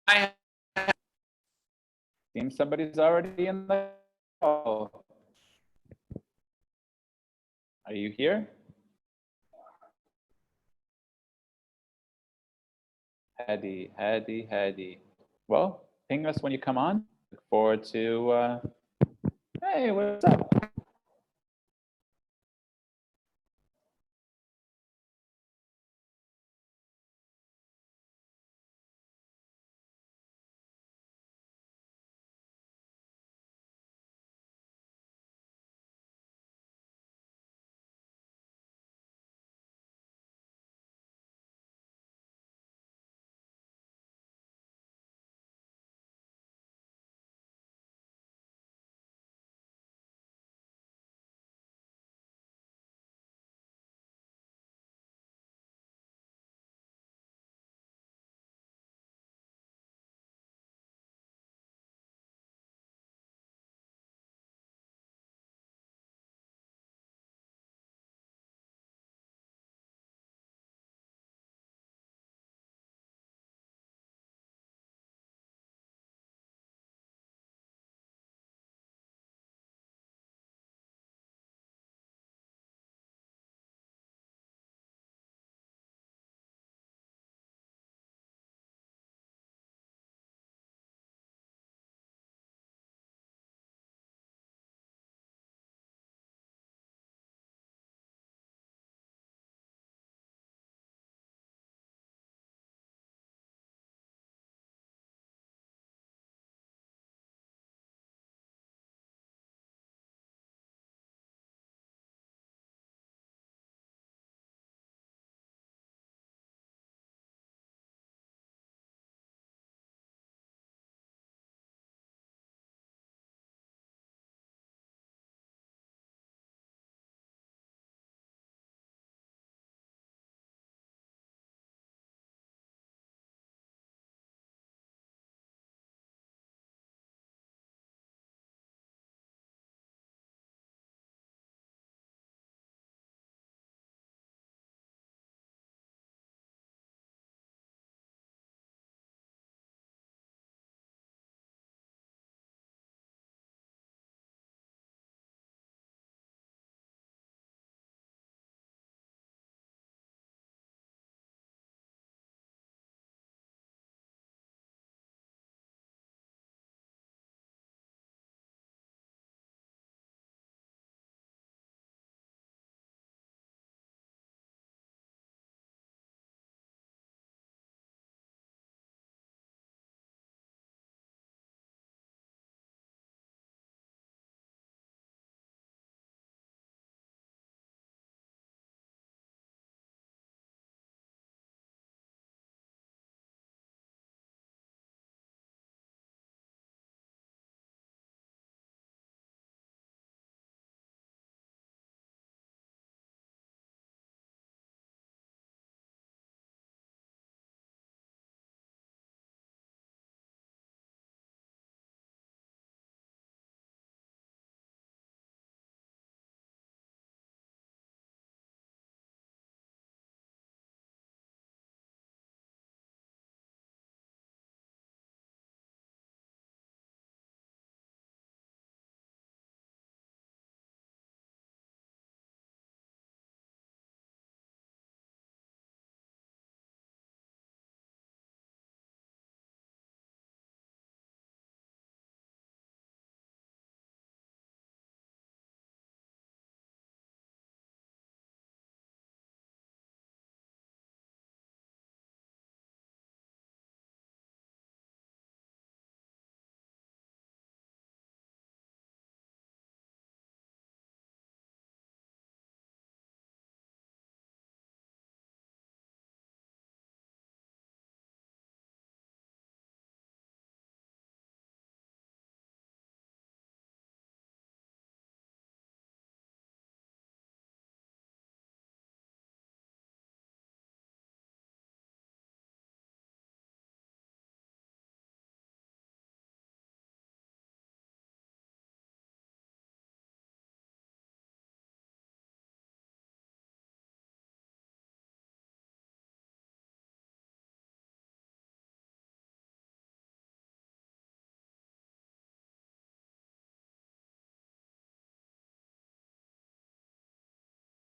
I seems somebody's already in the call. Are you here? Hadi. Well, ping us when you come on. Look forward to, hey, what's up?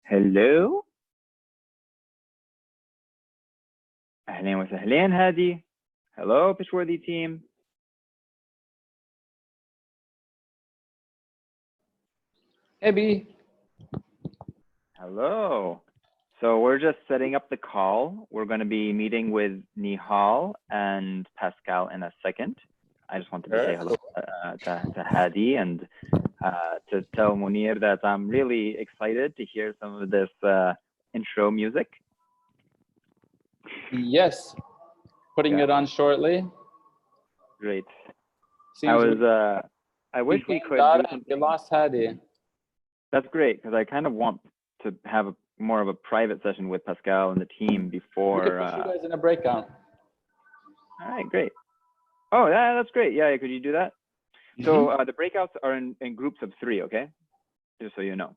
Hello. أهلين وسهلين هادي. Hello, Pitchworthy Team. Hey, B. Hello. So we're just setting up the call. We're going to be meeting with Nihal and Pascal in a second. I just wanted to say hello to Hadi and to tell Munir that I'm really excited to hear some of this intro music. Yes. Putting it on shortly. Great. Seems I wish we could do something. You lost Hadi. That's great, because I kind of want to have more of a private session with Pascal and the team before. We could put you guys in a breakout. All right, great. Oh, that's great. Yeah, could you do that? So the breakouts are in groups of 3, okay? Just so you know.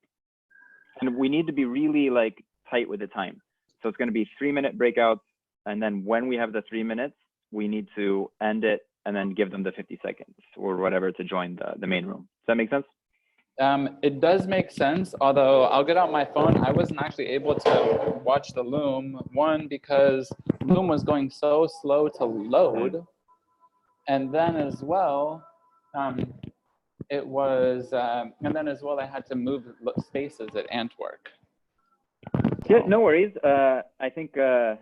And we need to be really like tight with the time. So it's going to be 3-minute breakouts. And then when we have the 3 minutes, we need to end it and then give them the 50 seconds or whatever to join the main room. Does that make sense? It does make sense, although I'll get out my phone. I wasn't actually able to watch the Loom, one, because Loom was going so slow to load. And then as well, I had to move spaces at Antwerp. Yeah, no worries. I think the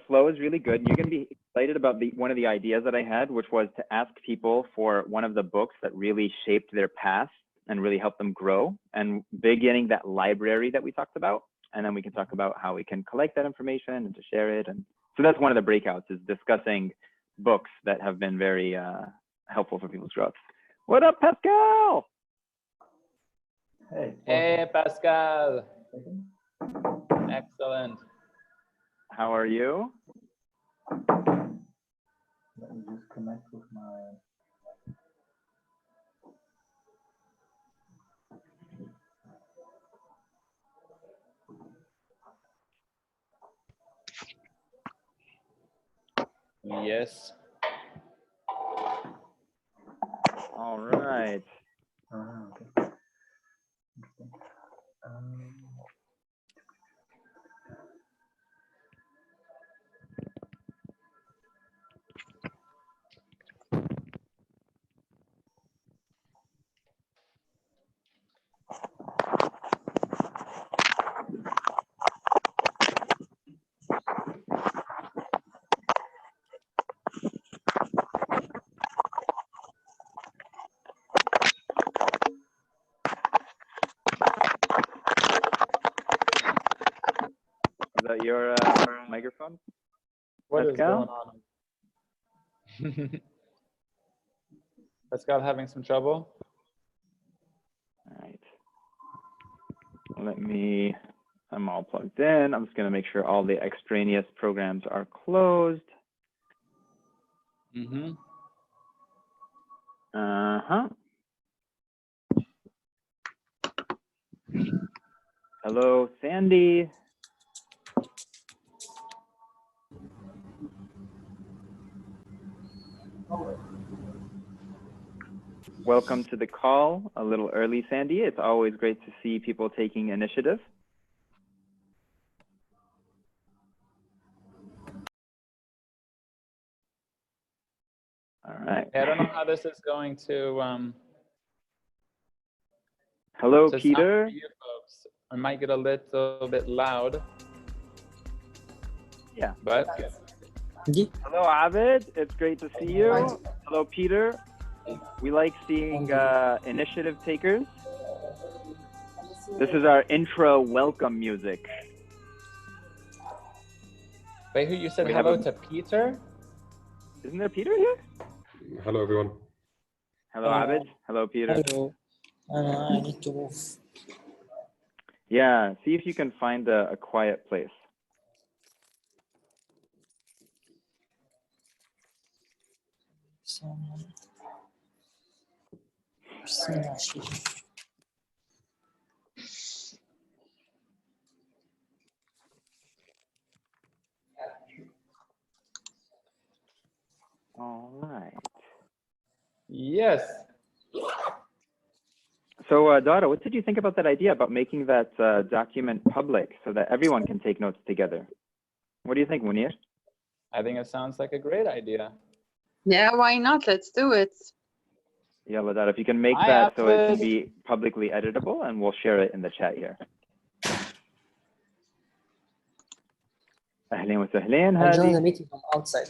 flow is really good. You're going to be excited about one of the ideas that I had, which was to ask people for one of the books that really shaped their path and really helped them grow, and beginning that library that we talked about. And then we can talk about how we can collect that information and to share it. And so that's one of the breakouts, is discussing books that have been very helpful for people's growth. What up, Pascal? Hey, Pascal. Excellent. How are you? Let me just connect with my. Yes. All right. Okay. Is that your microphone? What Pascal? is going on? Pascal having some trouble? All right. I'm all plugged in. I'm just going to make sure all the extraneous programs are closed. Hello, Sandy. Welcome to the call. A little early, Sandy. It's always great to see people taking initiative. All right. I don't know how this is going to. Hello, to Peter. sound for you folks. I might get a little bit loud. Yeah. But. Hello, Abid. It's great to see you. Hello, Peter. We like seeing initiative takers. This is our intro welcome music. Wait, who you said hello to Peter? Isn't there Peter here? Hello, everyone. Hello, Abid. Hello, Peter. Hello. I need to move. Yeah, see if you can find a quiet place. All right. Yes. So Dara, what did you think about that idea about making that document public so that everyone can take notes together? What do you think, Munir? I think it sounds like a great idea. Yeah, why not? Let's do it. Yeah, Dara, if you can make I that so it have can it. be publicly editable, and we'll share it in the chat here. أهلين وسهلين I joined the هادي. meeting from outside.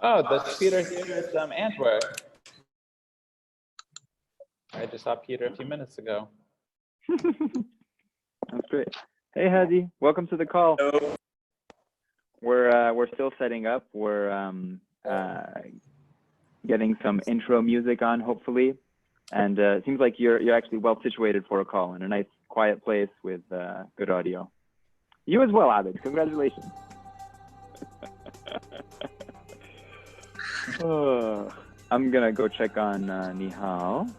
Oh, the Peter here is Antwerp. I just saw Peter a few minutes ago. That's great. Hey Hadi, welcome to the call. Hello. We're still setting up. We're getting some intro music on, hopefully, and it seems like you're actually well situated for a call in a nice quiet place with good audio. You as well, Abid. Congratulations. I'm gonna go check on Nihal.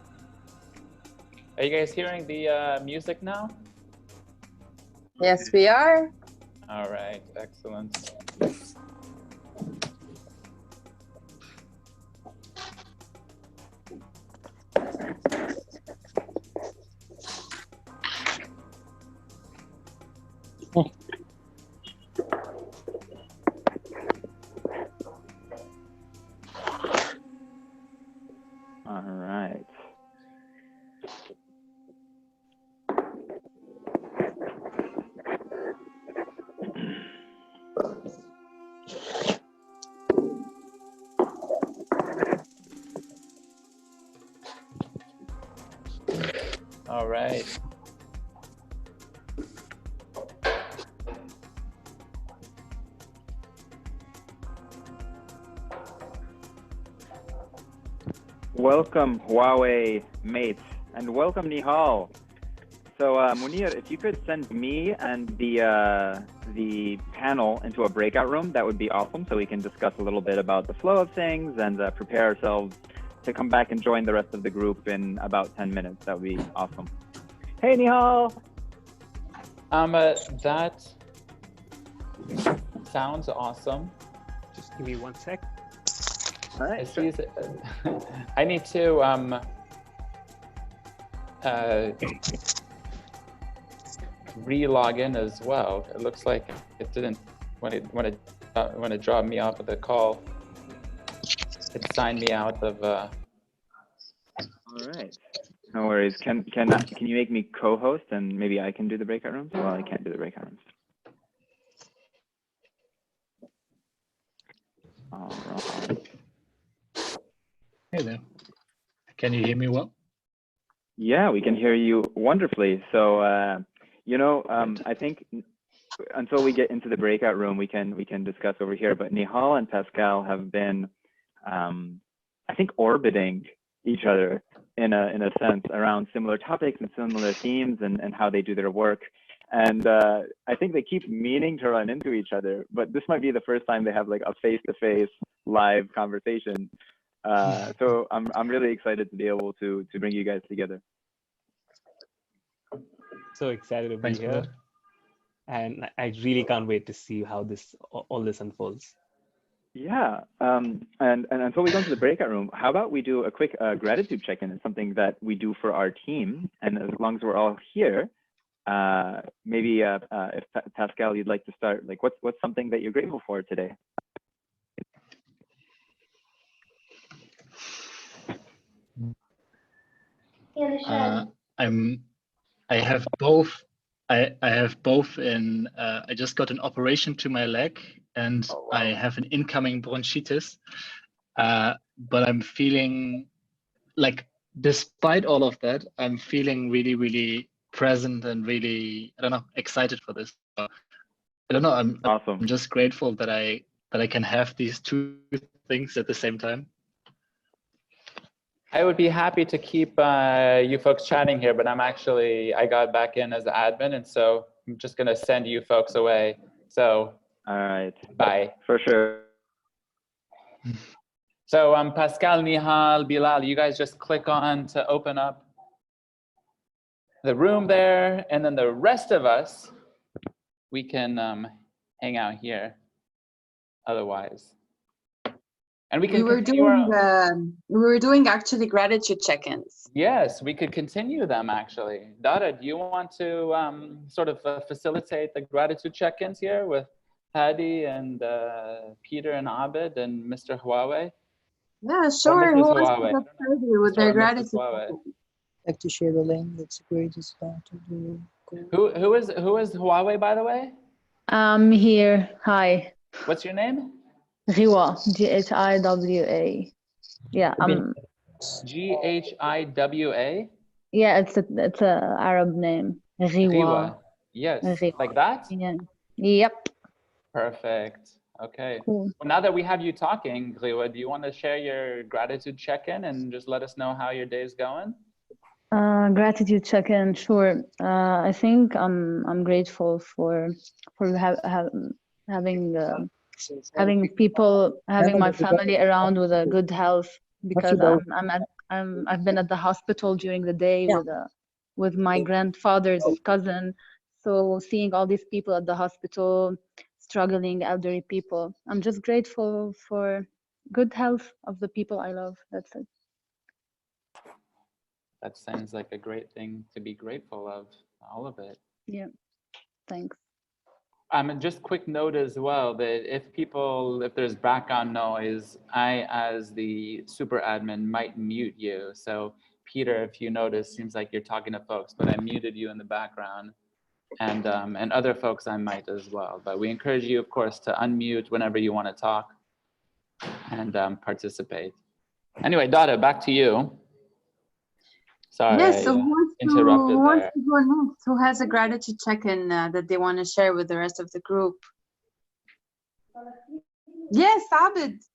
Are you guys hearing the music now? Yes, we are. All right, excellent. All right. All right. Welcome, Huawei mates, and welcome, Nihal. So, Munir, if you could send me and the panel into a breakout room, that would be awesome, so we can discuss a little bit about the flow of things and prepare ourselves to come back and join the rest of the group in about 10 minutes. That would be awesome. Hey, Nihal. That sounds awesome. Just give me 1 sec. All right. I need to re-log in as well. It looks like it didn't when it dropped me off of the call. It signed me out of. All right. No worries. Can you make me co-host and maybe I can do the breakout rooms? Well, I can't do the breakout rooms. All right. Hey there. Can you hear me well? Yeah, we can hear you wonderfully. So, I think until we get into the breakout room, we can discuss over here. But Nihal and Pascal have been, I think, orbiting each other in a sense around similar topics and similar themes and how they do their work. And I think they keep meaning to run into each other, but this might be the first time they have like a face-to-face live conversation. So I'm really excited to be able to bring you guys together. So excited to be Thanks for here. that. And I really can't wait to see how all this unfolds. Yeah, and until we go into the breakout room, how about we do a quick gratitude check-in? It's something that we do for our team, and as long as we're all here, maybe if Pascal, you'd like to start, like what's something that you're grateful for today? I have both. I have both in. I just got an operation to my leg, and Oh, wow. I have an incoming bronchitis. But I'm feeling like, despite all of that, I'm feeling really, really present and really, I don't know, excited for this. So, I don't know. Awesome. I'm just grateful that I can have these two things at the same time. I would be happy to keep you folks chatting here, but I got back in as the admin, and so I'm just gonna send you folks away. So, All right. bye. For sure. So Pascal, Nihal, Bilal, you guys just click on to open up the room there, and then the rest of us, we can hang out here otherwise. And we We can were continue doing actually gratitude check-ins. Yes, we could continue them actually. Dara, do you want to sort of facilitate the gratitude check-ins here with Hadi and Peter and Abid and Mr. Huawei? Yeah, Or sure. Who Mrs. wants to Huawei? get started with Mr. their or Mrs. gratitude Huawei. check-in? Like to share the link. That's great. It's fun to do. Who is Huawei, by the way? I'm here. Hi. What's your name? Ghiwa. Ghiwa. Yeah, Ghiwa. yeah, it's a Arab name. Ghiwa. Ghiwa. Yes, Ghiwa. like that? Yeah. Yep. Perfect. Okay. Cool. Well, now that we have you talking, Ghiwa, do you want to share your gratitude check-in and just let us know how your day's going? Gratitude check-in. Sure. I think I'm grateful for having people, having my family around with a good health, because I've been at the hospital during the day with my grandfather's cousin. So seeing all these people at the hospital, struggling elderly people, I'm just grateful for good health of the people I love. That's it. That sounds like a great thing to be grateful of, all of it. Yeah, thanks. Just quick note as well that if there's background noise, I, as the super admin, might mute you. So Peter, if you notice, seems like you're talking to folks, but I muted you in the background, and other folks I might as well. But we encourage you, of course, to unmute whenever you want to talk and participate. Anyway, Dada, back to you. Sorry, Yes, so who interrupted wants there. to go next? Who has a gratitude check-in that they want to share with the rest of the group? Yes, Abid.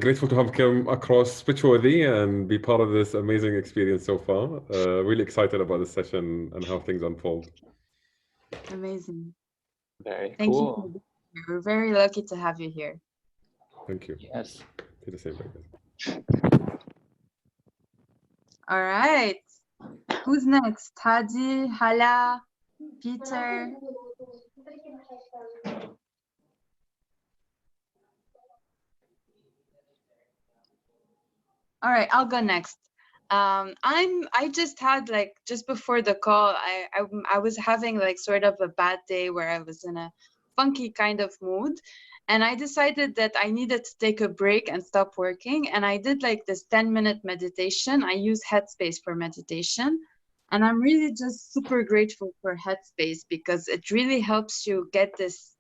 Grateful to have come across Pitchworthy and be part of this amazing experience so far. Really excited about this session and how things unfold. Amazing. Very Thank cool. you for being here. We're very lucky to have you here. Thank you. Yes. Do the same thing. All right. Who's next? Hadi, Hala, Peter. All right, I'll go next. I just had just before the call, I was having sort of a bad day where I was in a funky kind of mood, and I decided that I needed to take a break and stop working, and I did this 10-minute meditation. I use Headspace for meditation, and I'm really just super grateful for Headspace because it really helps you get this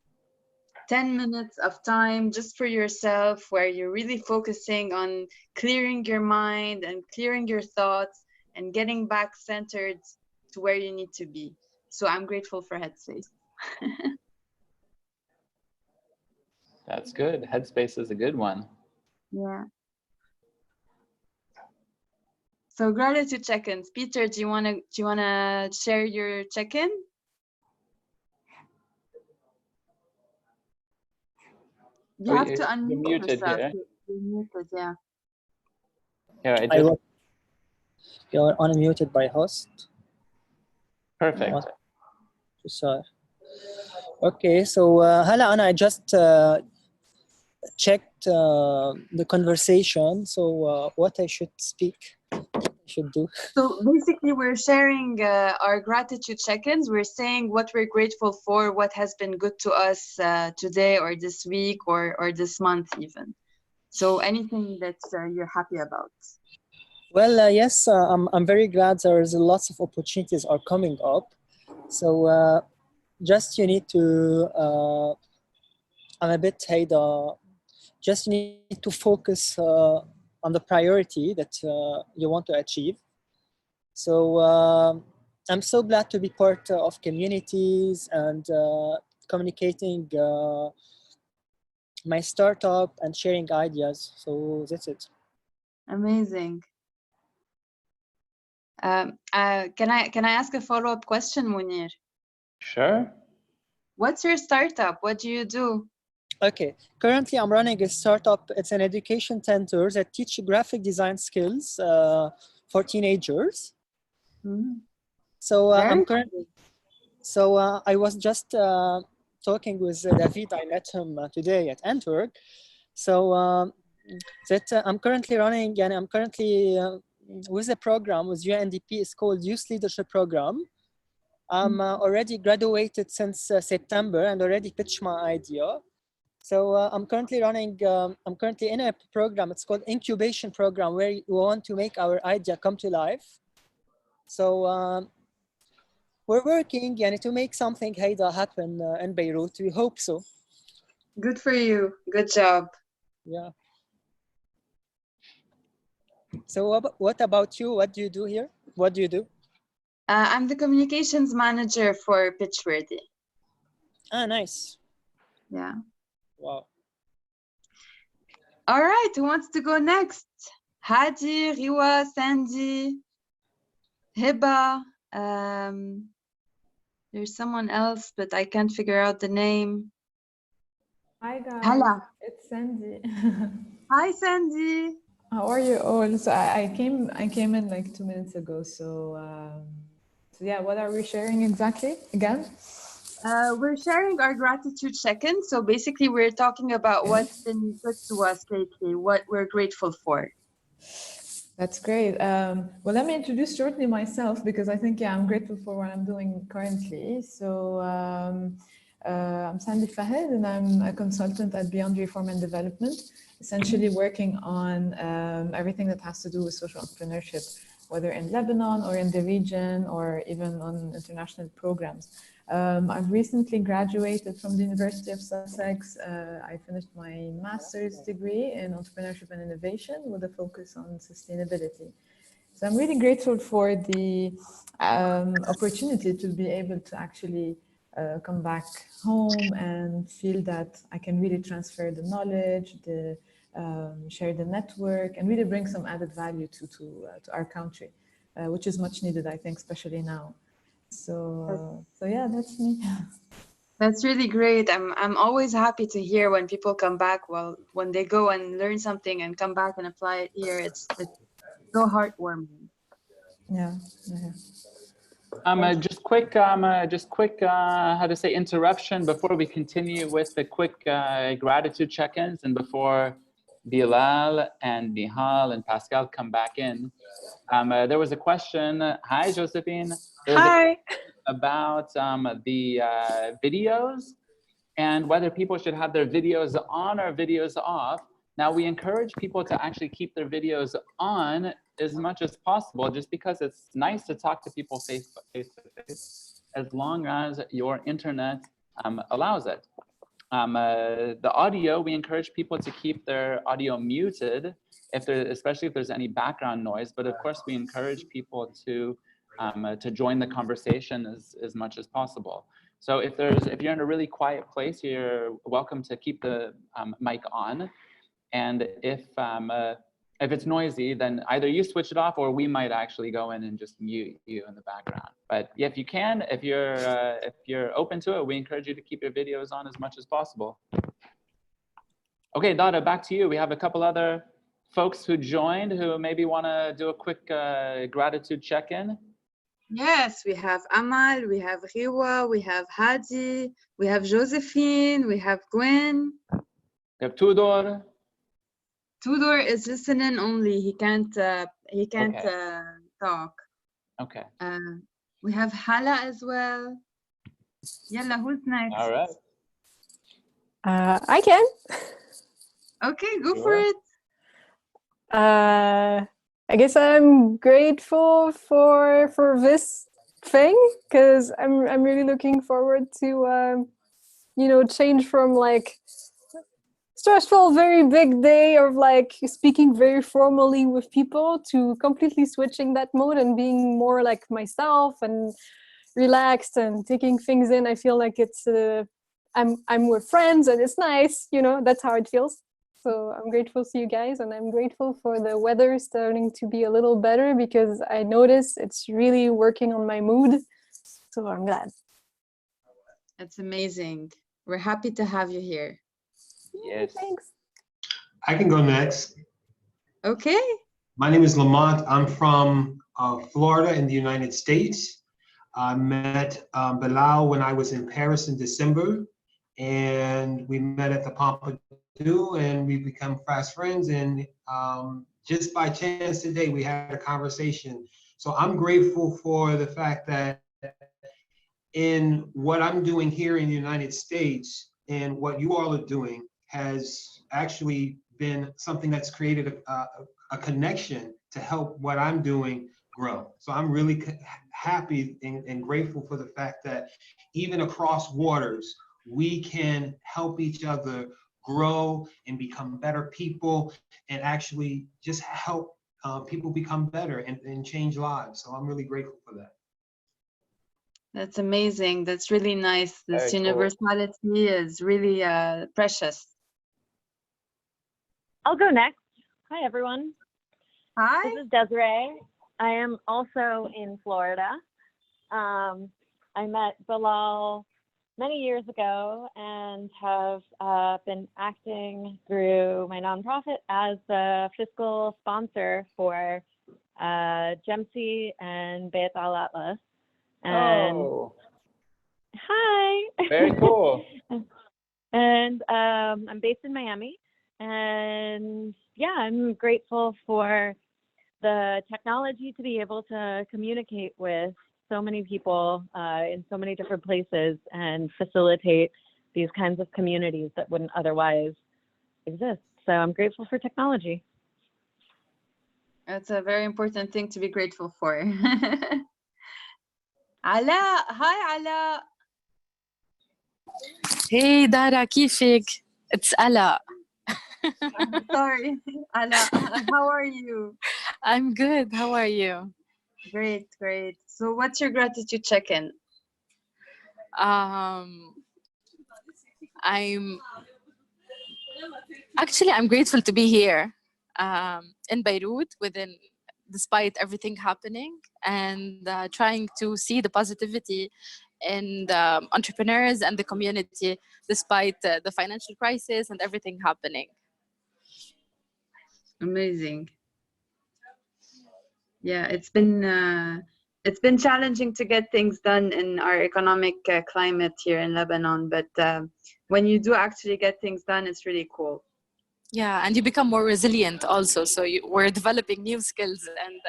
10 minutes of time just for yourself where you're really focusing on clearing your mind and clearing your thoughts and getting back centered to where you need to be. So I'm grateful for Headspace. That's good. Headspace is a good one. Yeah. So gratitude check-ins. Peter, do you wanna share your check-in? You have to unmute yourself. You're muted, yeah. Yeah, You're unmuted by host. Perfect. Sorry. Okay, so Hala, I just checked the conversation. So what I should do. So basically, we're sharing our gratitude check-ins. We're saying what we're grateful for, what has been good to us today or this week or this month even. So anything that you're happy about. Well, yes, I'm very glad there's lots of opportunities are coming up. So just you need to, I'm a bit Haida, just you need to focus on the priority that you want to achieve. So I'm so glad to be part of communities and communicating my startup and sharing ideas. So that's it. Amazing. Can I ask a follow-up question, Munir? Sure. What's your startup? What do you do? Okay, currently I'm running a startup. It's an education center that teach graphic design skills for teenagers. Mm-hmm. So I was just talking with David. I met him today at Antwerp. So that I'm currently running, and I'm currently with a program with UNDP. It's called Youth Leadership Program. I'm already graduated since September and already pitched my idea. So I'm currently running, I'm currently in a program. It's called Incubation Program, where we want to make our idea come to life. So we're working to make something happen in Beirut. We hope so. Good for you. Good job. Yeah. So what about you? What do you do here? What do you do? I'm the communications manager for Pitchworthy. Ah, nice. Yeah. Wow. All right. Who wants to go next? Hadi, Riwa, Sandy, Hiba. There's someone else, but I can't figure out the name. Hi guys, Hala. it's Sandy. Hi, Sandy. How are you all? So I came in like 2 minutes ago. So yeah, what are we sharing exactly again? We're sharing our gratitude check-in. So basically, we're talking about what's been good to us lately, what we're grateful for. That's great. Well, let me introduce shortly myself, because I think, I'm grateful for what I'm doing currently. So I'm Sandy Fahed, and I'm a consultant at Beyond Reform and Development, essentially working on everything that has to do with social entrepreneurship, whether in Lebanon or in the region or even on international programs. I've recently graduated from the University of Sussex. I finished my master's degree in entrepreneurship and innovation with a focus on sustainability. So I'm really grateful for the opportunity to be able to actually come back home and feel that I can really transfer the knowledge, share the network, and really bring some added value to our country, which is much needed, I think, especially now. So yeah, that's me. That's really great. I'm always happy to hear when people come back. Well, when they go and learn something and come back and apply it here, it's so heartwarming. Yeah. Just quick, how to say, interruption before we continue with the quick gratitude check-ins, and before Bilal and Nihal and Pascal come back in. There was a question. Hi, Josephine. Hi. About the videos and whether people should have their videos on or videos off. Now, we encourage people to actually keep their videos on as much as possible, just because it's nice to talk to people face to face, as long as your internet allows it. The audio, we encourage people to keep their audio muted, especially if there's any background noise. But of course, we encourage people to join the conversation as much as possible. So if you're in a really quiet place, you're welcome to keep the mic on. And if it's noisy, then either you switch it off, or we might actually go in and just mute you in the background. But if you can, if you're open to it, we encourage you to keep your videos on as much as possible. Okay, Dada, back to you. We have a couple other folks who joined who maybe want to do a quick gratitude check-in. Yes, we have Amal, we have Riwa, we have Hadi, we have Josephine, we have Gwen. We have Tudor. Tudor is listening only. He can't talk. Okay. We have Hala as well. Yalla, who's next? All right. I can. Okay, go for it. I guess I'm grateful for this thing, because I'm really looking forward to change from like stressful, very big day of like speaking very formally with people to completely switching that mode and being more like myself and relaxed and taking things in. I feel like it's I'm with friends and it's nice, that's how it feels. So I'm grateful to you guys, and I'm grateful for the weather starting to be a little better, because I notice it's really working on my mood. So I'm glad. That's amazing. We're happy to have you here. Yes. Thanks. I can go next. Okay. My name is Lamont. I'm from Florida in the United States. I met Bilal when I was in Paris in December. and we met at the Pompidou, and we become fast friends. And just by chance today, we had a conversation. So I'm grateful for the fact that in what I'm doing here in the United States and what you all are doing has actually been something that's created a connection to help what I'm doing grow. So I'm really happy and grateful for the fact that even across waters, we can help each other grow and become better people and actually just help people become better and change lives. So I'm really grateful for that. That's amazing. That's really nice. This Very cool. universality is really precious. I'll go next. Hi, everyone. Hi. This is Desiree. I am also in Florida. I met Bilal many years ago and have been acting through my nonprofit as the fiscal sponsor for Gemsi and Beit Al Atlas. And hi. Very cool. And I'm based in Miami. And yeah, I'm grateful for the technology to be able to communicate with so many people in so many different places and facilitate these kinds of communities that wouldn't otherwise exist. So I'm grateful for technology. That's a very important thing to be grateful for. Ala, hi Ala. Hey Dara, كيفك? It's Ala. Sorry, Ala. How are you? I'm good. How are you? Great, great. So what's your gratitude check-in? I'm grateful to be here in Beirut despite everything happening, and trying to see the positivity in the entrepreneurs and the community despite the financial crisis and everything happening. Amazing. Yeah, it's been challenging to get things done in our economic climate here in Lebanon, but when you do actually get things done, it's really cool. Yeah, and you become more resilient also. So we're developing new skills and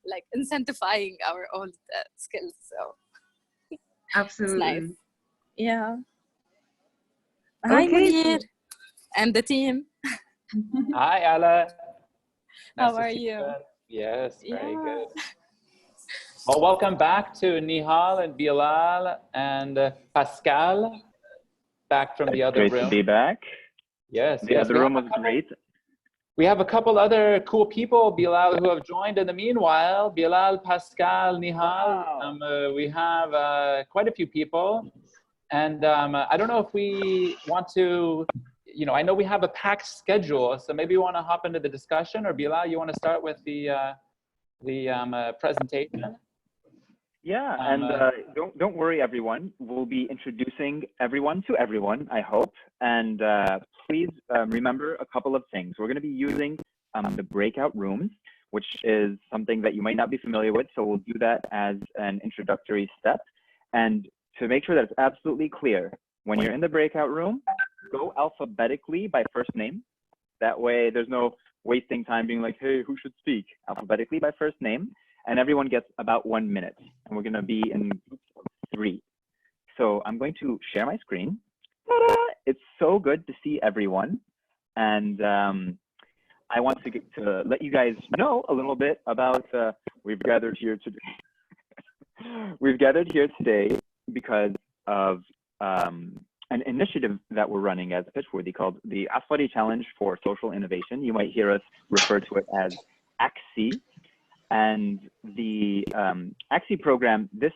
like incentivizing our old skills. So absolutely, it's nice. Yeah. Hi, Munir, and the team. Hi, Ala. How are you? Yes, very good. Well, welcome back to Nihal and Bilal and Pascal, back from the other room. Great to be back. Yes, the other room was great. We have a couple other cool people, Bilal, who have joined in the meanwhile. Bilal, Pascal, Nihal. Wow. We have quite a few people. And I don't know if we want to, I know we have a packed schedule, so maybe you want to hop into the discussion, or Bilal, you want to start with the presentation? Yeah, and don't worry, everyone. We'll be introducing everyone to everyone, I hope. And please remember a couple of things. We're going to be using the breakout rooms, which is something that you might not be familiar with. So we'll do that as an introductory step. And to make sure that it's absolutely clear, when you're in the breakout room, go alphabetically by first name. That way there's no wasting time being like, hey, who should speak? Alphabetically by first name. And everyone gets about 1 minute. And we're going to be in groups of 3. So I'm going to share my screen. Ta-da! It's so good to see everyone. And I want to let you guys know a little bit about we've gathered here today. We've gathered here today because of an initiative that we're running as Pitchworthy called the Asfari Challenge for Social Innovation. You might hear us refer to it as AXI. And the AXI program this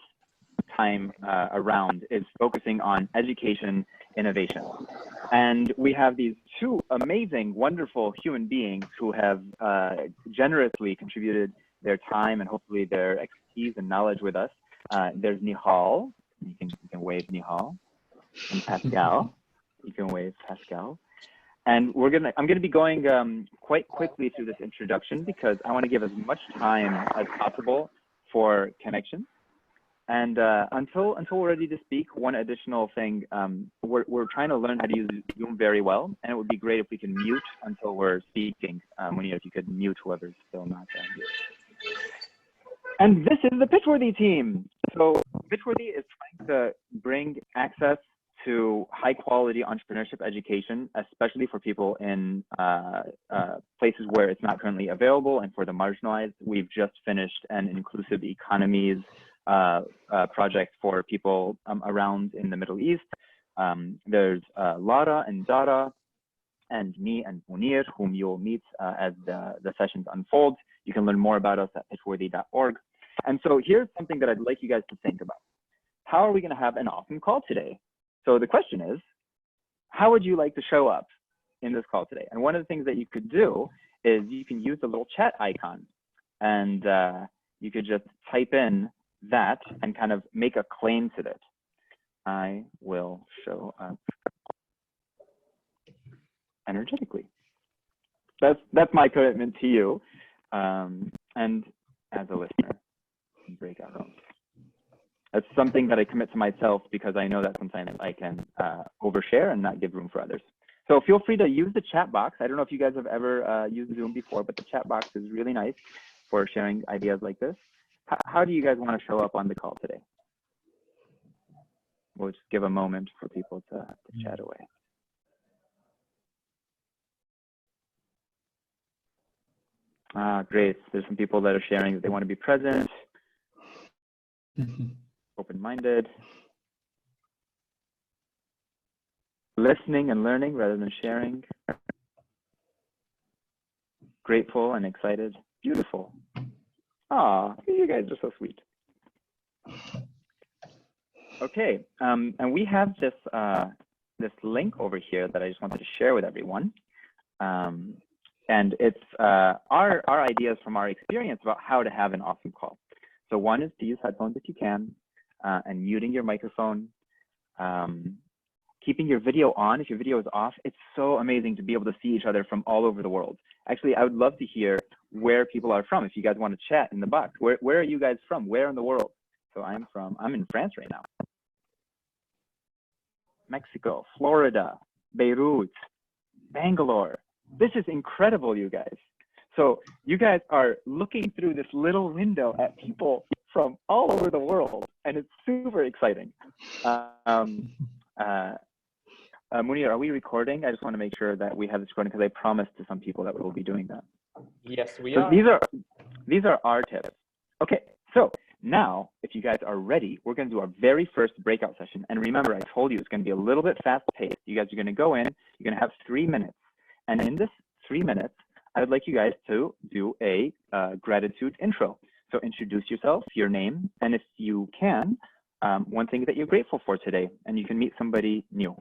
time around is focusing on education innovation. And we have these 2 amazing, wonderful human beings who have generously contributed their time and hopefully their expertise and knowledge with us. There's Nihal. You can wave Nihal. And Pascal. You can wave Pascal. And I'm gonna be going quite quickly through this introduction because I want to give as much time as possible for connection. And until we're ready to speak, one additional thing, we're trying to learn how to use Zoom very well, and it would be great if we can mute until we're speaking. Munir, if you could mute whoever's still not here. And this is the Pitchworthy team. So Pitchworthy is trying to bring access to high quality entrepreneurship education, especially for people in places where it's not currently available, and for the marginalized. We've just finished an inclusive economies project for people around in the Middle East. There's Lara and Dara and me and Munir, whom you'll meet as the sessions unfold. You can learn more about us at pitchworthy.org. And so here's something that I'd like you guys to think about. How are we going to have an awesome call today? So the question is, how would you like to show up in this call today? And one of the things that you could do is you can use the little chat icon, and you could just type in that and kind of make a claim to it. I will show up energetically. That's my commitment to you, and as a listener in breakout rooms. That's something that I commit to myself, because I know that sometimes I can overshare and not give room for others. So feel free to use the chat box. I don't know if you guys have ever used Zoom before, but the chat box is really nice for sharing ideas like this. How do you guys want to show up on the call today? We'll just give a moment for people to chat away. Great. There's some people that are sharing that they want to be present, open-minded, listening and learning rather than sharing, grateful and excited. Beautiful. Ah, you guys are so sweet. Okay, and we have this this link over here that I just wanted to share with everyone. And it's our ideas from our experience about how to have an awesome call. So one is to use headphones if you can, and muting your microphone, keeping your video on. If your video is off, it's so amazing to be able to see each other from all over the world. Actually, I would love to hear where people are from. If you guys want to chat in the box, where are you guys from? Where in the world? So I'm in France right now. Mexico, Florida, Beirut, Bangalore. This is incredible, you guys. So you guys are looking through this little window at people from all over the world, and it's super exciting. Munir, are we recording? I just want to make sure that we have this recording, because I promised to some people that we will be doing that. Yes, we So are. these are our tips. Okay, so now, if you guys are ready, we're going to do our very first breakout session. And remember, I told you it's going to be a little bit fast-paced. You guys are going to go in, you're going to have 3 minutes. And in this 3 minutes, I would like you guys to do a gratitude intro. So introduce yourself, your name, and if you can, one thing that you're grateful for today, and you can meet somebody new.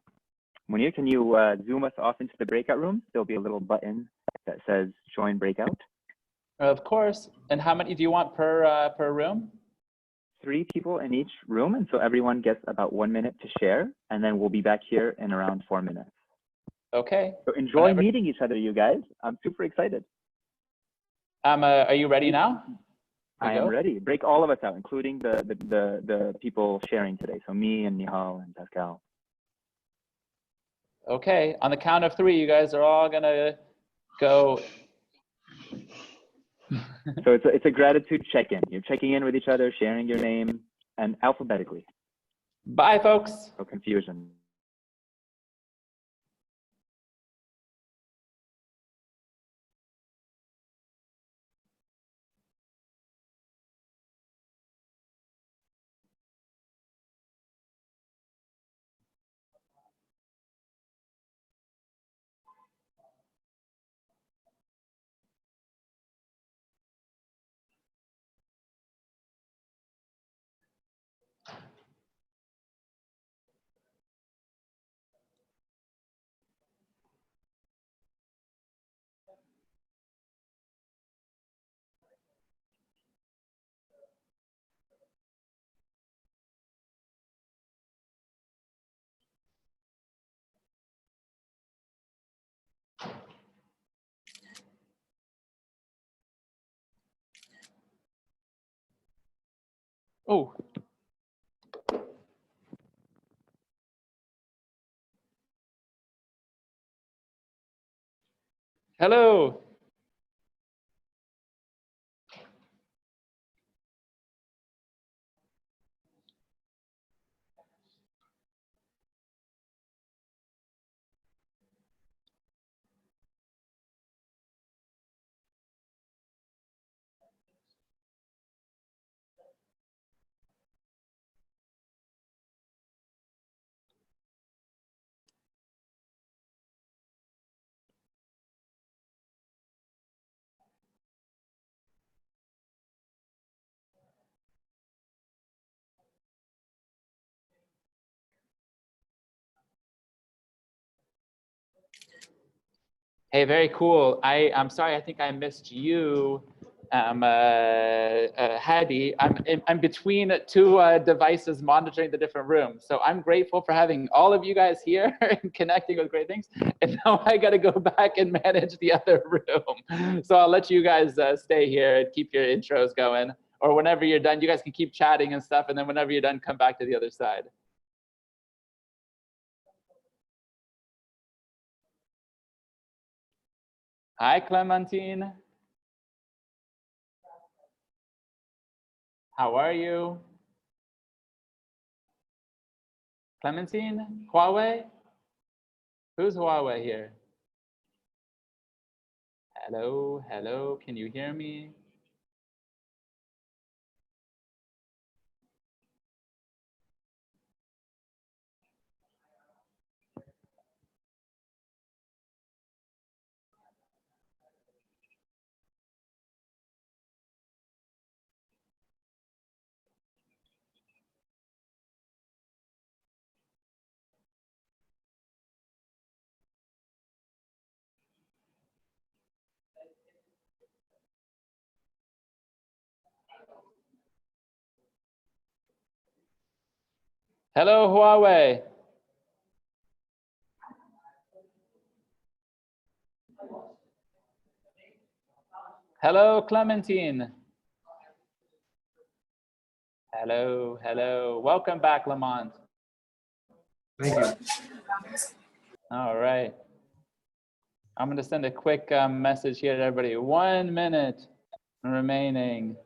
Munir, can you zoom us off into the breakout room? There'll be a little button that says join breakout. Of course. And how many do you want per room? 3 people in each room, and so everyone gets about 1 minute to share, and then we'll be back here in around 4 minutes. Okay. So enjoy meeting each other, you guys. I'm super excited. Are you ready now? I am ready. Break all of us out, including the people sharing today. So me and Nihal and Pascal. Okay. On the count of 3, you guys are all gonna go. So it's a gratitude check-in. You're checking in with each other, sharing your name, and alphabetically. Bye, folks. No confusion. Oh, Hello. Hey, very cool. I'm sorry, I think I missed you, Hadi. I'm between two devices monitoring the different rooms. So I'm grateful for having all of you guys here and connecting with great things. And now I got to go back and manage the other room. So I'll let you guys stay here and keep your intros going. Or whenever you're done, you guys can keep chatting and stuff. And then whenever you're done, come back to the other side. Hi, Clementine. How are you? Clementine? Huawei? Who's Huawei here? Hello, hello, can you hear me? Hello, Huawei. Hello, Clementine. Hello, hello. Welcome back, Lamont. Thank you. All right. I'm going to send a quick message here to everybody. 1 minute remaining.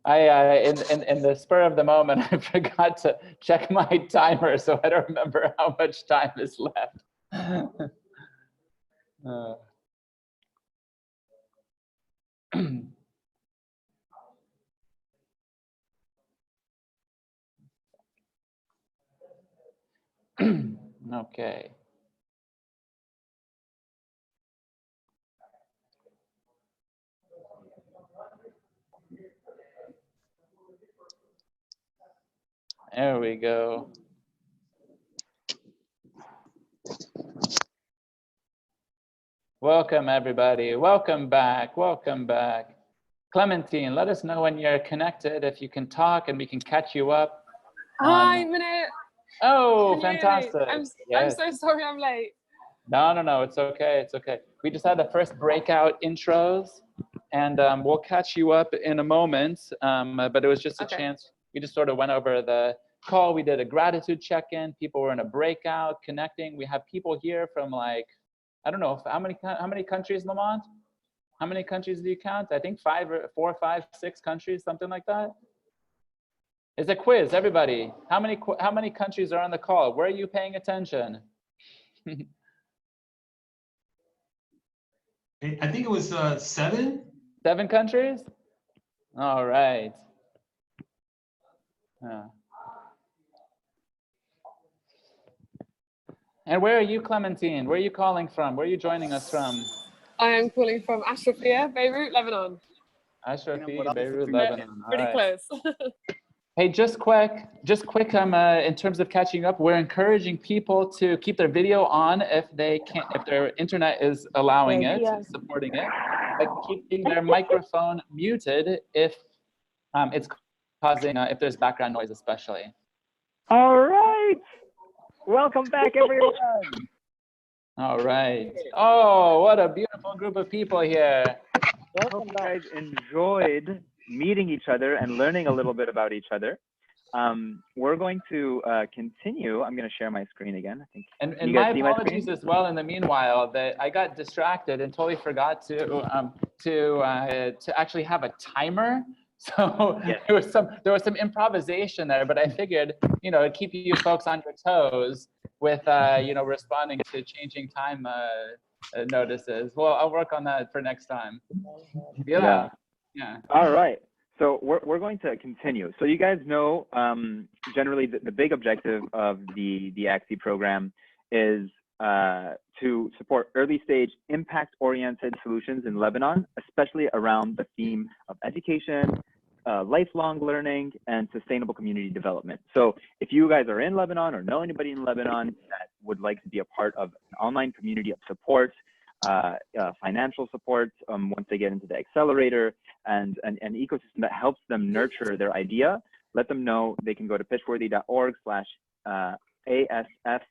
In the spur of the moment, I forgot to check my timer, so I don't remember how much time is left. Okay. There we go. Welcome, everybody. Welcome back. Welcome back. Clementine, let us know when you're connected, if you can talk, and we can catch you up. Hi, Minute. Oh, fantastic. I'm so sorry I'm late. No, it's okay. It's okay. We just had the first breakout intros, and we'll catch you up in a moment. But it was just a chance. We just sort of went over the call. We did a gratitude check-in. People were in a breakout, connecting. We have people here from, like, I don't know, how many countries, Lamont? How many countries do you count? I think 4, 5, 6 countries, something like that. It's a quiz, everybody. How many countries are on the call? Where are you paying attention? I think it was 7. 7 countries? All right. And where are you, Clementine? Where are you calling from? Where are you joining us from? I am calling from Ashrafia, Beirut, Lebanon. Ashrafia, Beirut, Lebanon. Pretty close. Hey, just quick, in terms of catching up, we're encouraging people to keep their video on if they can't, if their internet is allowing it, supporting it, but keeping their microphone muted if it's causing, if there's background noise especially. All right. Welcome back, everyone. All right. Oh, what a beautiful group of people here. Welcome, guys. Enjoyed meeting each other and learning a little bit about each other. we're going to continue. I'm going to share my screen again. I think. And you my guys see my apologies screen? as well. In the meanwhile, that I got distracted and totally forgot to actually have a timer. So Yes. there was some improvisation there, but I figured, you know, keep you folks on your toes with you know, responding to changing time notices. Well, I'll work on that for next time. Yeah. All right. So we're going to continue. So you guys know, generally the big objective of the AXI program is to support early stage impact-oriented solutions in Lebanon, especially around the theme of education, lifelong learning, and sustainable community development. So if you guys are in Lebanon or know anybody in Lebanon that would like to be a part of an online community of support, financial support once they get into the accelerator, and an ecosystem that helps them nurture their idea, let them know. They can go to pitchworthy.org/ASF.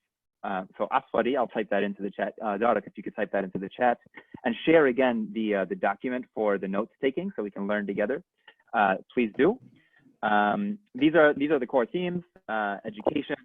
So Asfari, I'll type that into the chat. Darek, if you could type that into the chat, and share again the document for the notes taking so we can learn together. Please do. These are the core themes: education,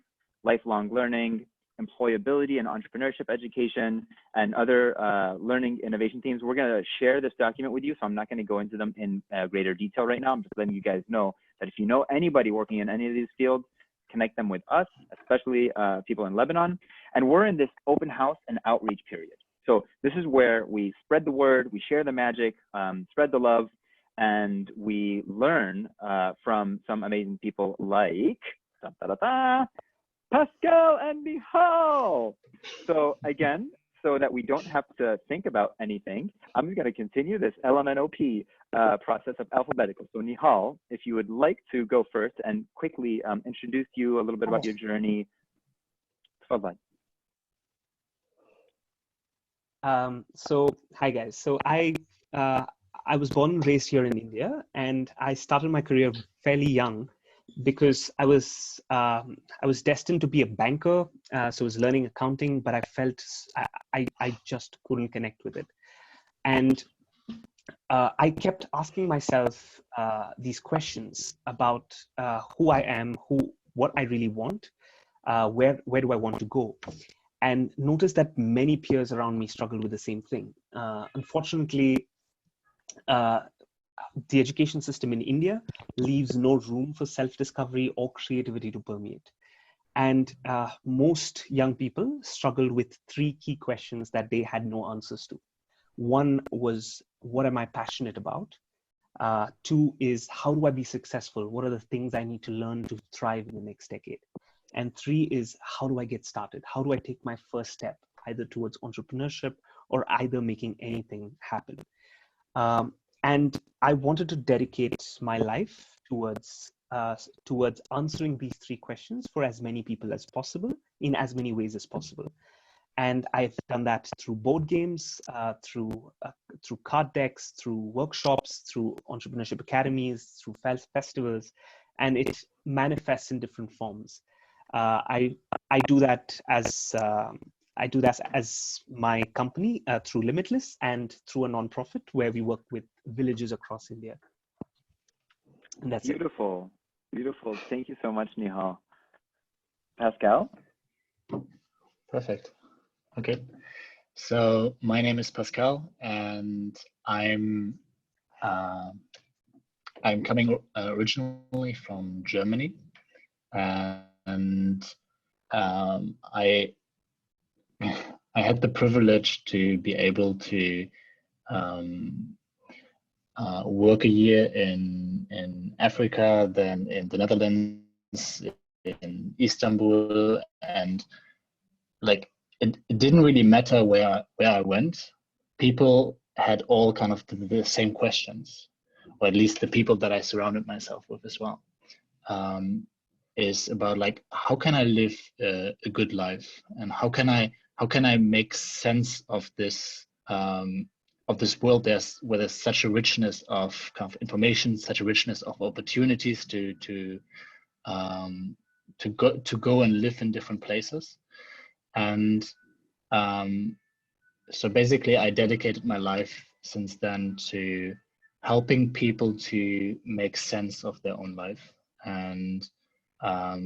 lifelong learning, employability and entrepreneurship education, and other learning innovation themes. We're going to share this document with you, so I'm not going to go into them in greater detail right now. I'm just letting you guys know that if you know anybody working in any of these fields, connect them with us, especially people in Lebanon. And we're in this open house and outreach period. So this is where we spread the word, we share the magic, spread the love, and we learn from some amazing people like Pascal and Nihal. So again, so that we don't have to think about anything, I'm just going to continue this LMNOP process of alphabetical. So Nihal, if you would like to go first and quickly introduce you a little bit about your journey. So hi guys. So I was born and raised here in India, and I started my career fairly young because I was destined to be a banker. So I was learning accounting, but I felt I just couldn't connect with it. And I kept asking myself these questions about who I am, what I really want, where do I want to go, and noticed that many peers around me struggle with the same thing. Unfortunately, the education system in India leaves no room for self-discovery or creativity to permeate. And most young people struggled with three key questions that they had no answers to. One was, what am I passionate about? Two is, how do I be successful? What are the things I need to learn to thrive in the next decade? And three is, how do I get started? How do I take my first step, either towards entrepreneurship or either making anything happen? And I wanted to dedicate my life towards answering these three questions for as many people as possible, in as many ways as possible. And I've done that through board games, through card decks, through workshops, through entrepreneurship academies, through festivals, and it manifests in different forms. I do that as my company through Limitless, and through a nonprofit where we work with villages across India. And that's beautiful. Beautiful. Thank you so much, Nihal. Pascal? Perfect. Okay. So my name is Pascal, and I'm coming originally from Germany, and I had the privilege to be able to work a year in Africa, then in the Netherlands, in Istanbul, and like it didn't really matter where I went. People had all kind of the same questions, or at least the people that I surrounded myself with as well. Is about like, how can I live a good life, and how can I make sense of this world where there's such a richness of kind of information, such a richness of opportunities to go and live in different places. And so basically I dedicated my life since then to helping people to make sense of their own life, and I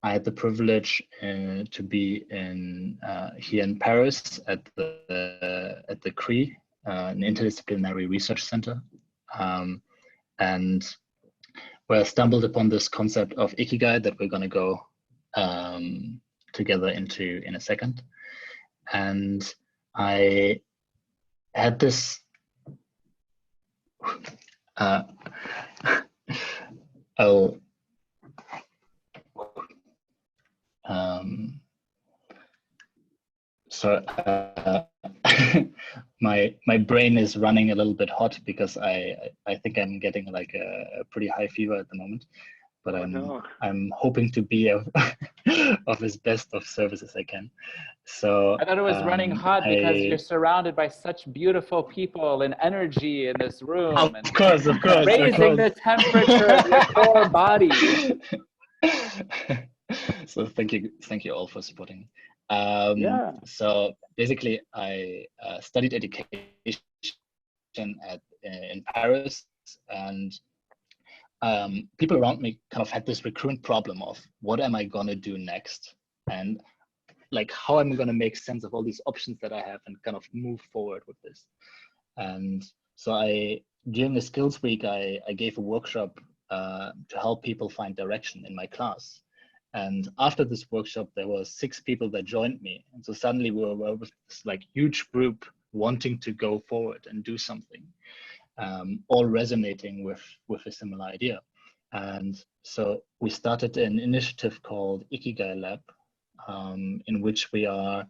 had the privilege to be in here in Paris at the CRI, an interdisciplinary research center, and where I stumbled upon this concept of Ikigai that we're going to go together into in a second. And I had this my brain is running a little bit hot because I think I'm getting like a pretty high fever at the moment, but I'm hoping to be of as best of service as I can. So I thought it was running hot because you're surrounded by such beautiful people and energy in this room. Of course. Raising the temperature of your core body. So thank you all for supporting me. So basically, I studied education in Paris, and people around me kind of had this recurrent problem of what am I gonna do next, and like how am I gonna make sense of all these options that I have and kind of move forward with this. And so during the skills week, I gave a workshop to help people find direction in my class. And after this workshop, there were 6 people that joined me. And so suddenly we were with this like huge group wanting to go forward and do something, all resonating with a similar idea. And so we started an initiative called Ikigai Lab, in which we are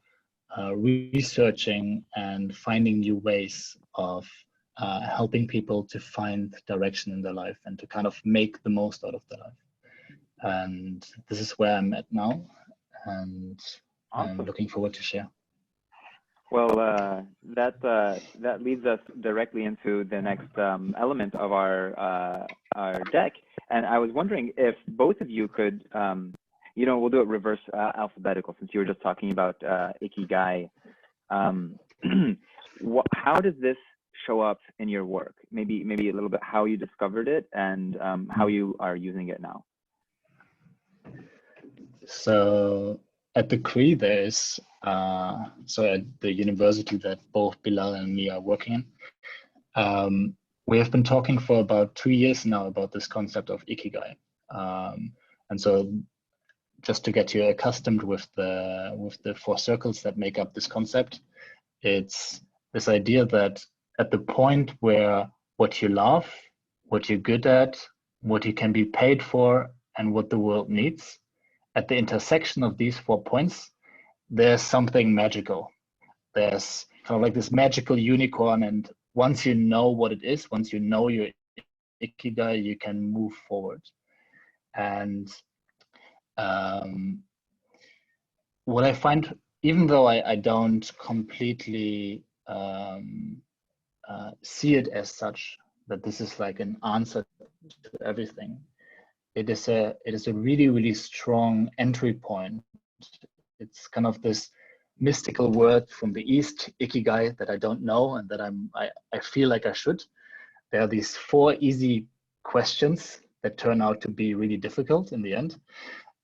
researching and finding new ways of helping people to find direction in their life and to kind of make the most out of their life. And this is where I'm at now, and I'm looking forward to share. Well, that leads us directly into the next element of our deck. And I was wondering if both of you could, we'll do it reverse alphabetical, since you were just talking about Ikigai. How does this show up in your work? Maybe a little bit how you discovered it and how you are using it now. So at the CRI, there's so at the university that both Bilal and me are working in, we have been talking for about 2 years now about this concept of Ikigai. And so just to get you accustomed with the 4 circles that make up this concept, it's this idea that at the point where what you love, what you're good at, what you can be paid for, and what the world needs, at the intersection of these 4 points, there's something magical. There's kind of like this magical unicorn, and once you know what it is, once you know your Ikigai, you can move forward. And what I find, even though I don't completely see it as such, that this is like an answer to everything, it is a really, really strong entry point. It's kind of this mystical word from the East, Ikigai, that I don't know and that I feel like I should. There are these 4 easy questions that turn out to be really difficult in the end.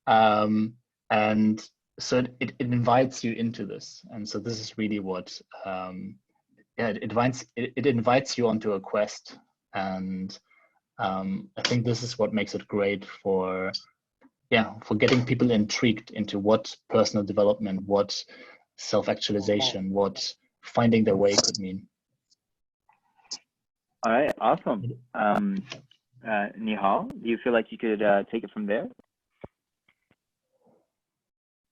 And so it invites you into this. And so this is really what, it invites you onto a quest. And I think this is what makes it great for getting people intrigued into what personal development, what self-actualization, what finding their way could mean. All right, awesome. Nihal, do you feel like you could take it from there?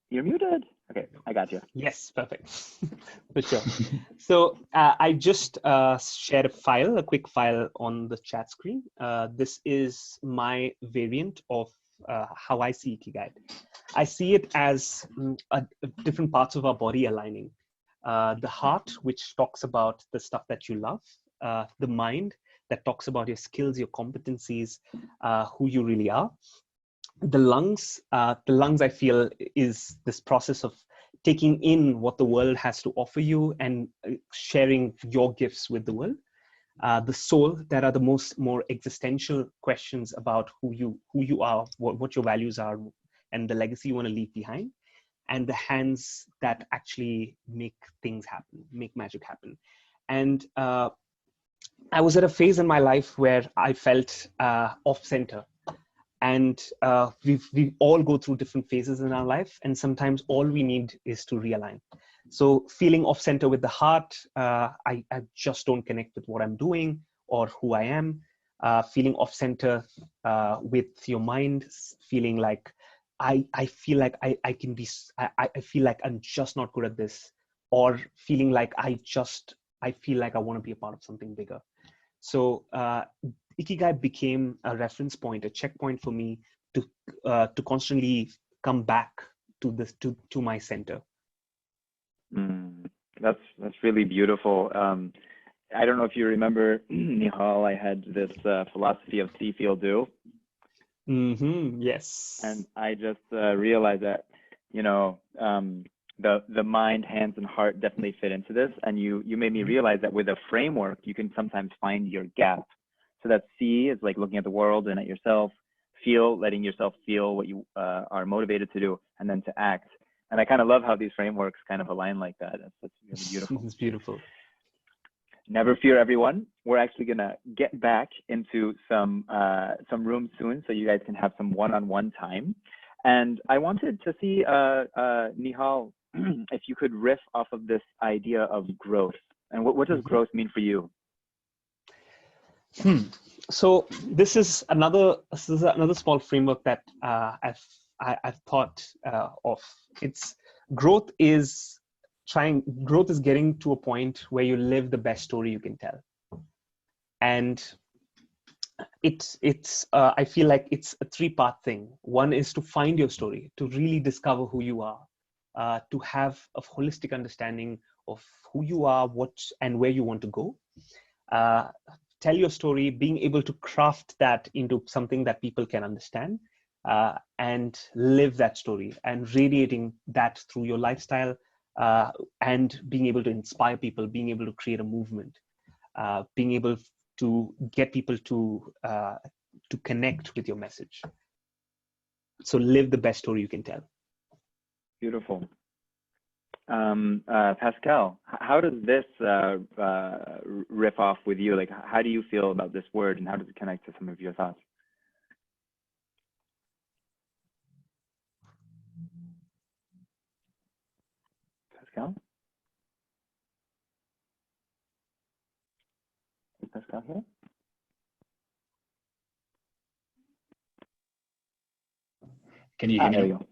You're muted. Okay, I got you. Yes, perfect. For sure. So I just shared a quick file on the chat screen. This is my variant of how I see Ikigai. I see it as different parts of our body aligning. The heart, which talks about the stuff that you love. The mind, that talks about your skills, your competencies, who you really are. The lungs I feel is this process of taking in what the world has to offer you and sharing your gifts with the world. the soul, that are the more existential questions about who you are, what your values are, and the legacy you want to leave behind. And the hands that actually make things happen, make magic happen. And I was at a phase in my life where I felt off center. And we all go through different phases in our life, and sometimes all we need is to realign. So feeling off center with the heart, I just don't connect with what I'm doing or who I am. Feeling off center with your mind, feeling like I feel like I can be, I feel like I'm just not good at this, or feeling like I feel like I want to be a part of something bigger. So Ikigai became a reference point, a checkpoint for me to constantly come back to this, to my center. That's really beautiful. I don't know if you remember, Nihal, I had this philosophy of see, feel, do. Yes. And I just realized that, you know, the mind, hands, and heart definitely fit into this. And you made me realize that with a framework, you can sometimes find your gap. So that see is like looking at the world and at yourself. Feel, letting yourself feel what you are motivated to do, and then to act. And I kind of love how these frameworks kind of align like that. That's really beautiful. It's beautiful. Never fear, everyone. We're actually gonna get back into some rooms soon, so you guys can have some one-on-one time. And I wanted to see, Nihal, if you could riff off of this idea of growth. And what does growth mean for you? So this is another small framework that I've thought of. It's growth is getting to a point where you live the best story you can tell. And I feel like it's a three-part thing. One is to find your story, to really discover who you are, to have a holistic understanding of who you are, what and where you want to go. Tell your story, being able to craft that into something that people can understand, and live that story, and radiating that through your lifestyle, and being able to inspire people, being able to create a movement, being able to get people to connect with your message. So live the best story you can tell. Beautiful. Pascal, how does this riff off with you? Like, how do you feel about this word, and how does it connect to some of your thoughts? Pascal? Is Pascal here? Can you hear me? There you go.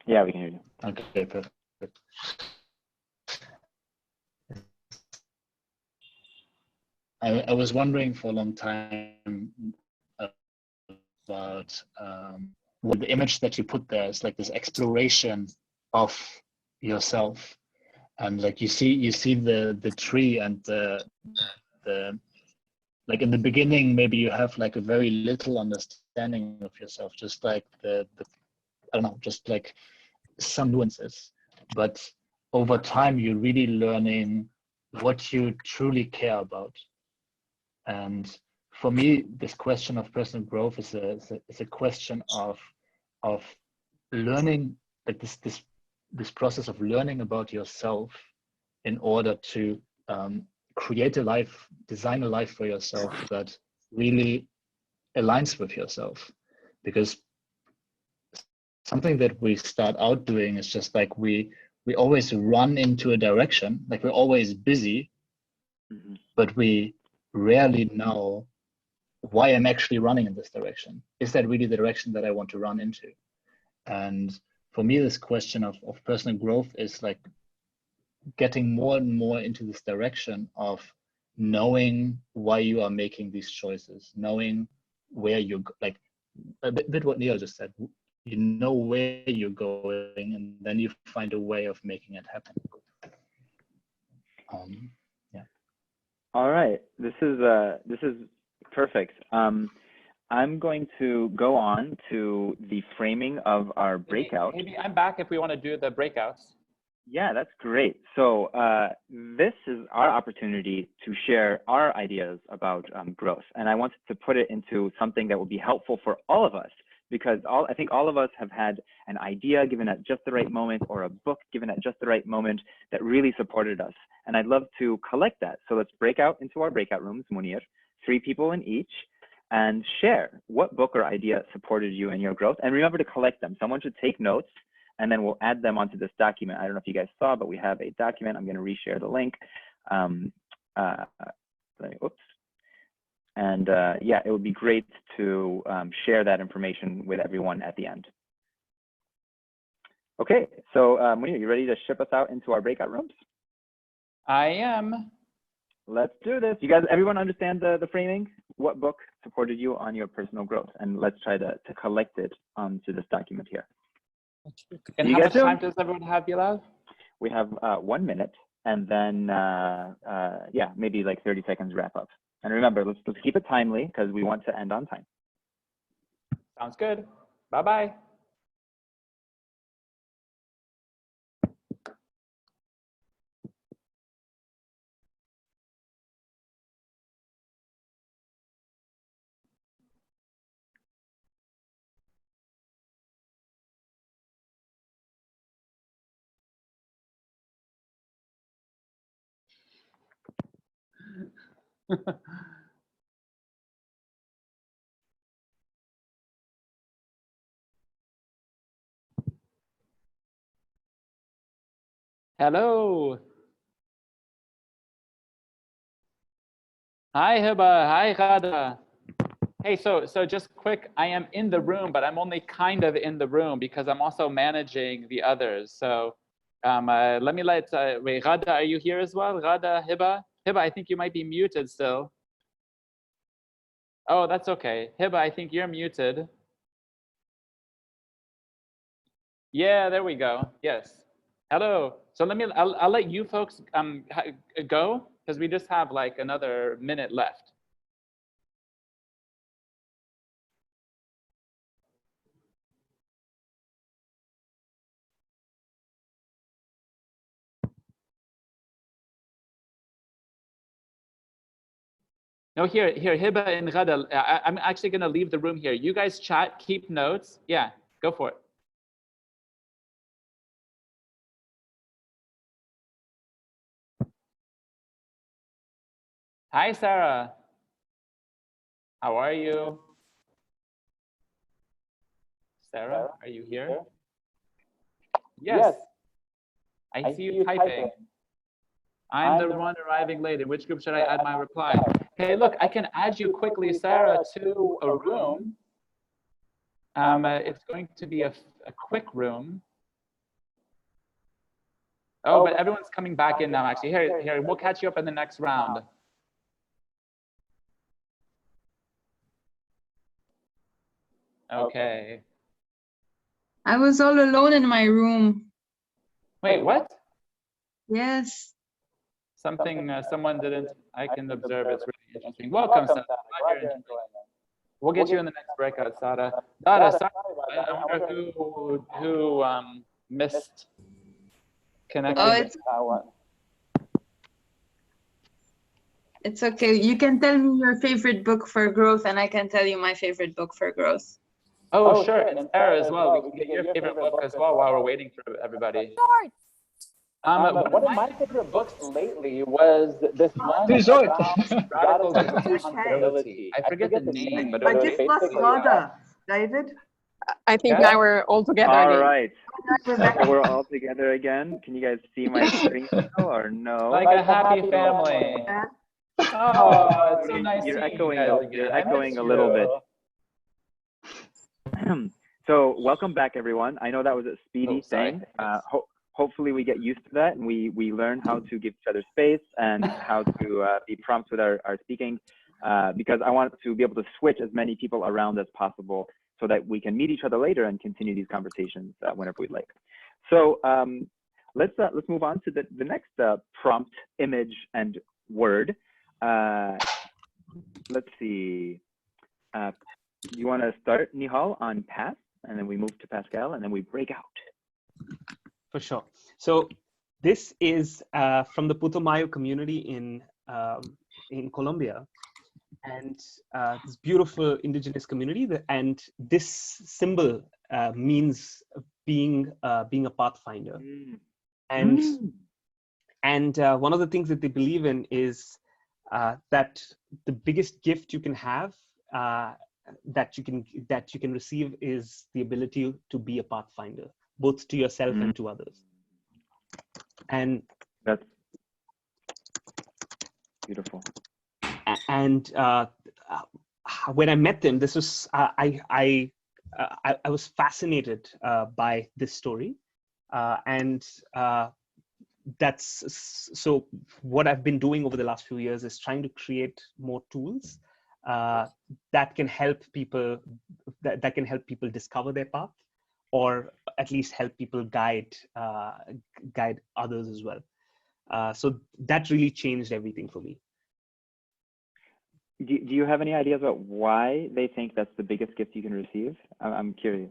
Yeah, we can hear you. Okay, perfect. I was wondering for a long time about what the image that you put there is like this exploration of yourself, and like you see the tree, and the like in the beginning maybe you have like a very little understanding of yourself, just like the I don't know, just like some nuances, but over time you're really learning what you truly care about. And for me, this question of personal growth is a question of learning, like this process of learning about yourself in order to create a life, design a life for yourself that really aligns with yourself. Because something that we start out doing is just like we always run into a direction, like we're always busy, but we rarely know why I'm actually running in this direction. Is that really the direction that I want to run into? And for me, this question of personal growth is like getting more and more into this direction of knowing why you are making these choices, knowing where you're, like a bit what Nihal just said, you know where you're going, and then you find a way of making it happen. Yeah. All right, this is perfect. I'm going to go on to the framing of our breakout. Maybe I'm back if we want to do the breakouts. Yeah, that's great. So this is our opportunity to share our ideas about growth. And I wanted to put it into something that will be helpful for all of us, because I think all of us have had an idea given at just the right moment, or a book given at just the right moment that really supported us. And I'd love to collect that. So let's break out into our breakout rooms, Munir, 3 people in each, and share what book or idea supported you in your growth. And remember to collect them. Someone should take notes, and then we'll add them onto this document. I don't know if you guys saw, but we have a document. I'm going to reshare the link. Oops. And yeah, it would be great to share that information with everyone at the end. Okay, so Munir, you ready to ship us out into our breakout rooms? I am. Let's do this. You guys, everyone understand the framing? What book supported you on your personal growth? And let's try to collect it onto this document here. And how much time does everyone have, Bilal? We have 1 minute, and then yeah, maybe like 30 seconds wrap up. And remember, let's keep it timely, because we want to end on time. Sounds good. Bye-bye. Hello. Hi, Hiba. Hi, Ghada. Hey, so just quick, I am in the room, but I'm only kind of in the room because I'm also managing the others. So let me wait, Ghada, are you here as well? Ghada, Hiba? Hiba, I think you might be muted still. Oh, that's okay. Hiba, I think you're muted. Yeah, there we go. Yes. Hello. So I'll let you folks go, because we just have like another minute left. No, here, Hiba and Ghada, I'm actually going to leave the room here. You guys chat, keep notes. Yeah, go for it. Hi, Sarah. How are you? Sarah, are you here? Yes. I see you typing. I'm the one arriving late. In which group should I add my reply? Hey, look, I can add you quickly, Sarah, to a room. It's going to be a quick room. Oh, but everyone's coming back in now, actually. Here, we'll catch you up in the next round. Okay. I was all alone in my room. Wait, what? Yes. Something someone didn't. I can observe. It's really interesting. Welcome, Sada. Glad you're enjoying it. We'll get you in the next breakout, Sada. Sada, I wonder who missed connecting. Oh, it's okay. You can tell me your favorite book for growth, and I can tell you my favorite book for growth. Oh, sure. And Sarah as well. We can get your favorite book as well while we're waiting for everybody. One of my favorite books lately was this one around radical responsibility. I forget the name, but it was basically... David? I think now we're all together all again. Right. So we're all together again. Can you guys see my screen or no? Like a happy family. Oh, it's so nice. You're echoing a little bit. So welcome back, everyone. I know that was a speedy thing. Hopefully we get used to that, and we learn how to give each other space and how to be prompt with our speaking, because I want to be able to switch as many people around as possible so that we can meet each other later and continue these conversations whenever we'd like. So let's move on to the next prompt, image, and word. Let's see. You want to start, Nihal, on pass, and then we move to Pascal, and then we break out. For sure. So This is from the Putumayo community in Colombia, and this beautiful indigenous community. And this symbol means being a pathfinder. And one of the things that they believe in is that the biggest gift you can have, that you can receive, is the ability to be a pathfinder, both to yourself and to others. And that's beautiful. And when I met them, this was I was fascinated by this story, and that's so what I've been doing over the last few years is trying to create more tools that can help people that can help people discover their path, or at least help people guide others as well. So that really changed everything for me. Do you have any ideas about why they think that's the biggest gift you can receive? I'm curious.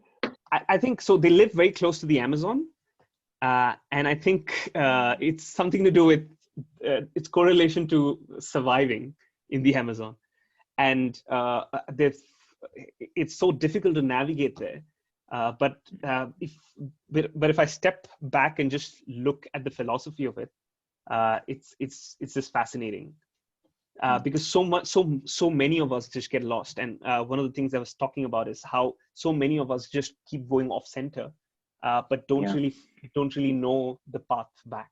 I think so. They live very close to the Amazon. And I think it's something to do with its correlation to surviving in the Amazon. And it's so difficult to navigate there. But if I step back and just look at the philosophy of it, it's just fascinating. Because so many of us just get lost. And one of the things I was talking about is how so many of us just keep going off center. But don't really know the path back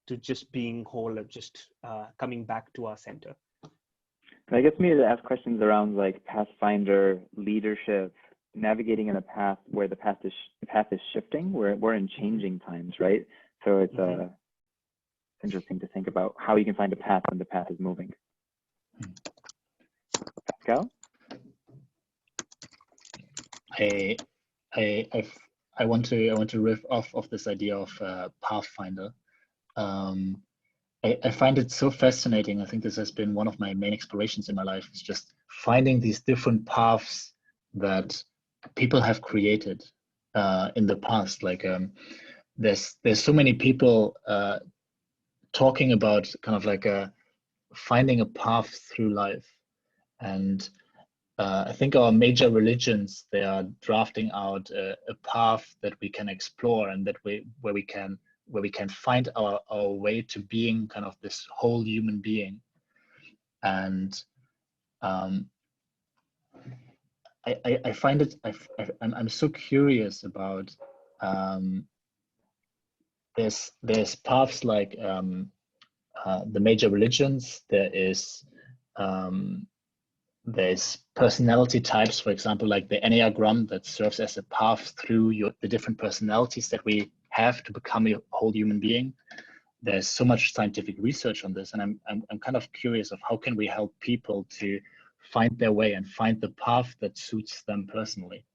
to just being whole, or just coming back to our center. That gets me to ask questions around like pathfinder leadership, navigating in a path where the path is shifting. We're in changing times, right? So it's interesting to think about how you can find a path when the path is moving. Pascal? I want to riff off of this idea of pathfinder. I find it so fascinating. I think this has been one of my main explorations in my life, is just finding these different paths that people have created in the past. Like there's so many people talking about kind of like finding a path through life, and I think our major religions, they are drafting out a path that we can explore, and where we can find our way to being kind of this whole human being. And I find it, I'm so curious about there's paths like the major religions. There's personality types, for example, like the Enneagram, that serves as a path through the different personalities that we have to become a whole human being. There's so much scientific research on this, and I'm kind of curious of how can we help people to find their way and find the path that suits them personally.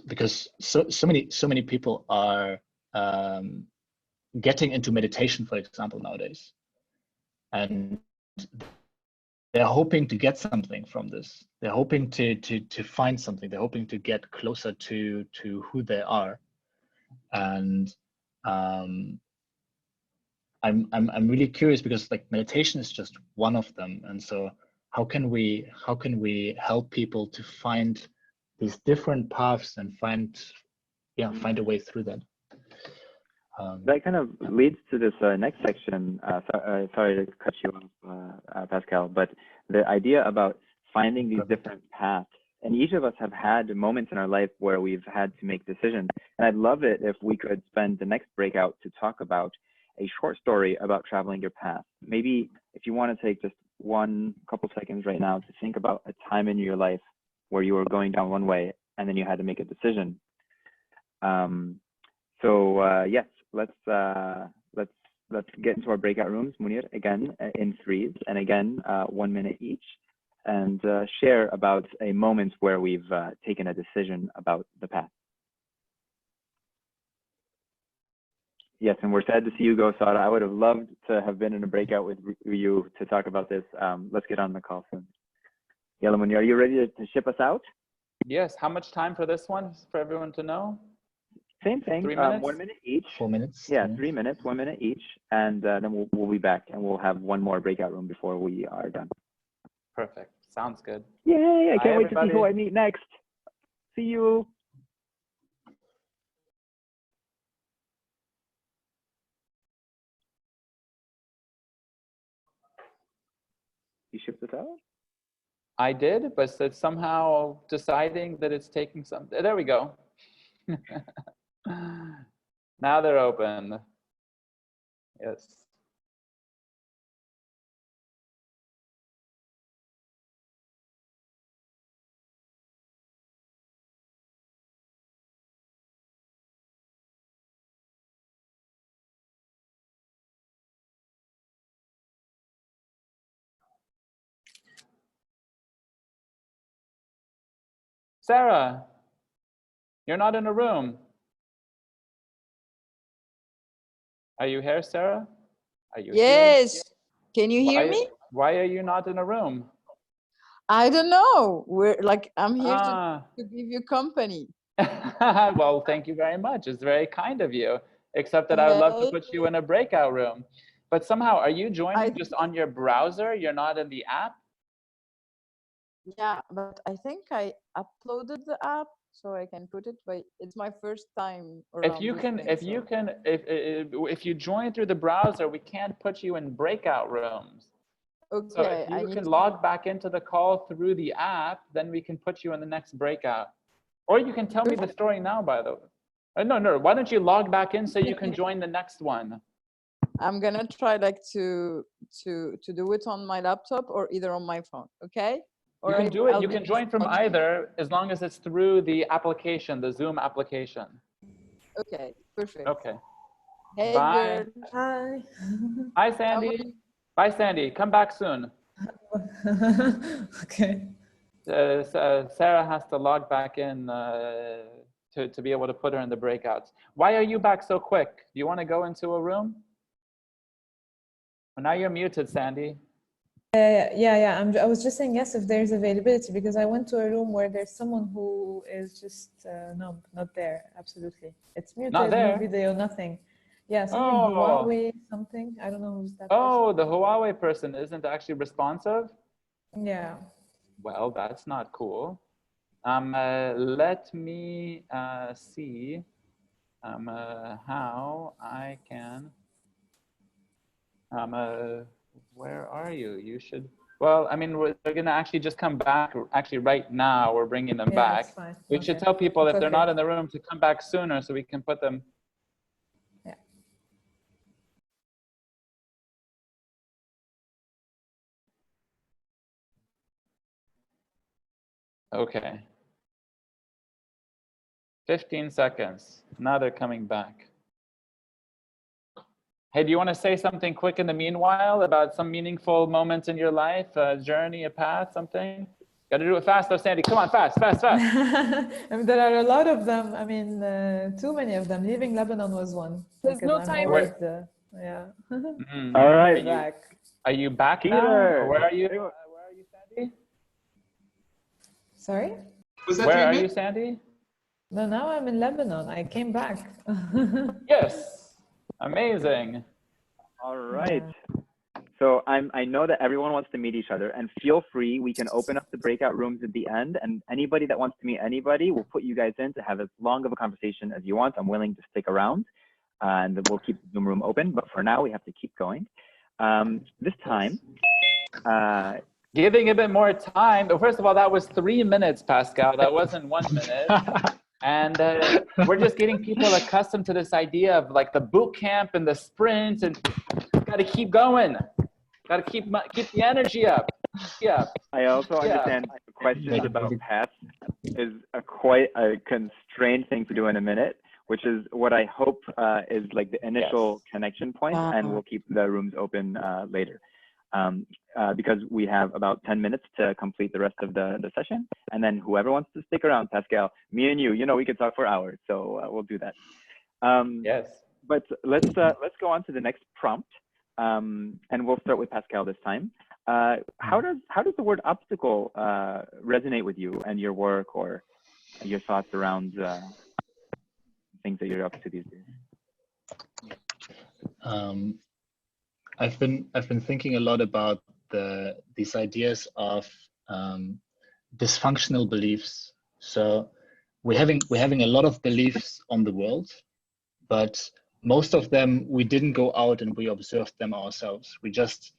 Because so many people are getting into meditation, for example, nowadays, and they're hoping to get something from this. They're hoping to find something. They're hoping to get closer to who they are. And I'm really curious, because like meditation is just one of them. And so how can we help people to find these different paths and find a way through them? That kind of leads to this next section. Sorry to cut you off, Pascal, but the idea about finding these different paths. And each of us have had moments in our life where we've had to make decisions. And I'd love it if we could spend the next breakout to talk about a short story about traveling your path. Maybe if you want to take just couple seconds right now to think about a time in your life where you were going down one way and then you had to make a decision. Yes, let's get into our breakout rooms, Munir, again in threes, and again 1 minute each, and share about a moment where we've taken a decision about the path. Yes, and we're sad to see you go, Sara. I would have loved to have been in a breakout with you to talk about this. Let's get on the call soon. Yalla, Munir, are you ready to ship us out? Yes. How much time for this one, for everyone to know? Same thing. 3 minutes? 1 minute each. 4 minutes. Yeah, 3 minutes, 1 minute each, and then we'll be back, and we'll have one more breakout room before we are done. Perfect. Sounds good. Yay! I Bye, can't wait to see who everybody. I meet next. See you. You shipped this out? I did, but it's somehow deciding that it's taking some. There we go. Now they're open. Yes. Sarah, you're not in a room. Are you here, Sarah? Are you Yes. here? Can you hear me? Why are you not in a room? I don't know. I'm here Ah. to give you company. Well, thank you very much. It's very kind of you, except that I would love to put you in a breakout room. But somehow, are you joining just on your browser? You're not in the app? Yeah, but I think I uploaded the app so I can put it, but it's my first time around If you this can, thing, if you join through the browser, we can't put you in breakout rooms. Okay, So if you can log back into the call through the app, then we can put you in the next breakout. Or you can tell me the story now, by the way. No, why don't you log back in so you can join the next one? I'm gonna try to do it on my laptop or either on my phone, okay? You can do it, you can join from either as long as it's through the application, the Zoom application. Okay, perfect. Okay. Hey, Bye. girl. Hi. Hi, Sandy. Bye, Sandy. Come back soon. Okay. Sarah has to log back in to be able to put her in the breakouts. Why are you back so quick? Do you want to go into a room? Well, now you're muted, Sandy. Yeah. I was just saying yes if there's availability, because I went to a room where there's someone who is just no, not there. Absolutely, it's muted. Not there? No video, nothing. Yeah, something Huawei, something. I don't know who's that. Oh, the Huawei person isn't actually responsive? Yeah. Well, that's not cool. Let me see how I can. Where are you? You should. Well, I mean, we're going to actually just come back. Actually, right now, we're bringing them back. That's fine. We should tell people if they're Okay. not in the room to come back sooner so we can put them. Yeah. Okay. 15 seconds. Now they're coming back. Hey, do you want to say something quick in the meanwhile about some meaningful moments in your life, a journey, a path, something? Got to do it fast though, Sandy. Come on, fast. I mean, there are a lot of them. I mean, too many of them. Leaving Lebanon was one. There's no time. Yeah. All right. Are you back now? Or where are you? Where are you, Sandy? Sorry? Where are you, Sandy? No, now I'm in Lebanon. I came back. Yes. Amazing. All right. So I know that everyone wants to meet each other, and feel free, we can open up the breakout rooms at the end, and anybody that wants to meet anybody, we'll put you guys in to have as long of a conversation as you want. I'm willing to stick around, and we'll keep the Zoom room open, but for now we have to keep going. This time, giving a bit more time. First of all, that was 3 minutes, Pascal. That wasn't 1 minute. And we're just getting people accustomed to this idea of like the boot camp and the sprint, and got to keep going. Got to keep the energy up. Yeah. I also understand the questions about paths is quite a constrained thing to do in a minute, which is what I hope is like the initial connection point, and we'll keep the rooms open later. Because we have about 10 minutes to complete the rest of the session, and then whoever wants to stick around, Pascal, me and you know, we could talk for hours, so we'll do that. Yes. But let's go on to the next prompt, and we'll start with Pascal this time. How does the word obstacle resonate with you and your work, or your thoughts around things that you're up to these days? I've been thinking a lot about these ideas of dysfunctional beliefs. So we're having a lot of beliefs on the world, but most of them we didn't go out and we observed them ourselves. We just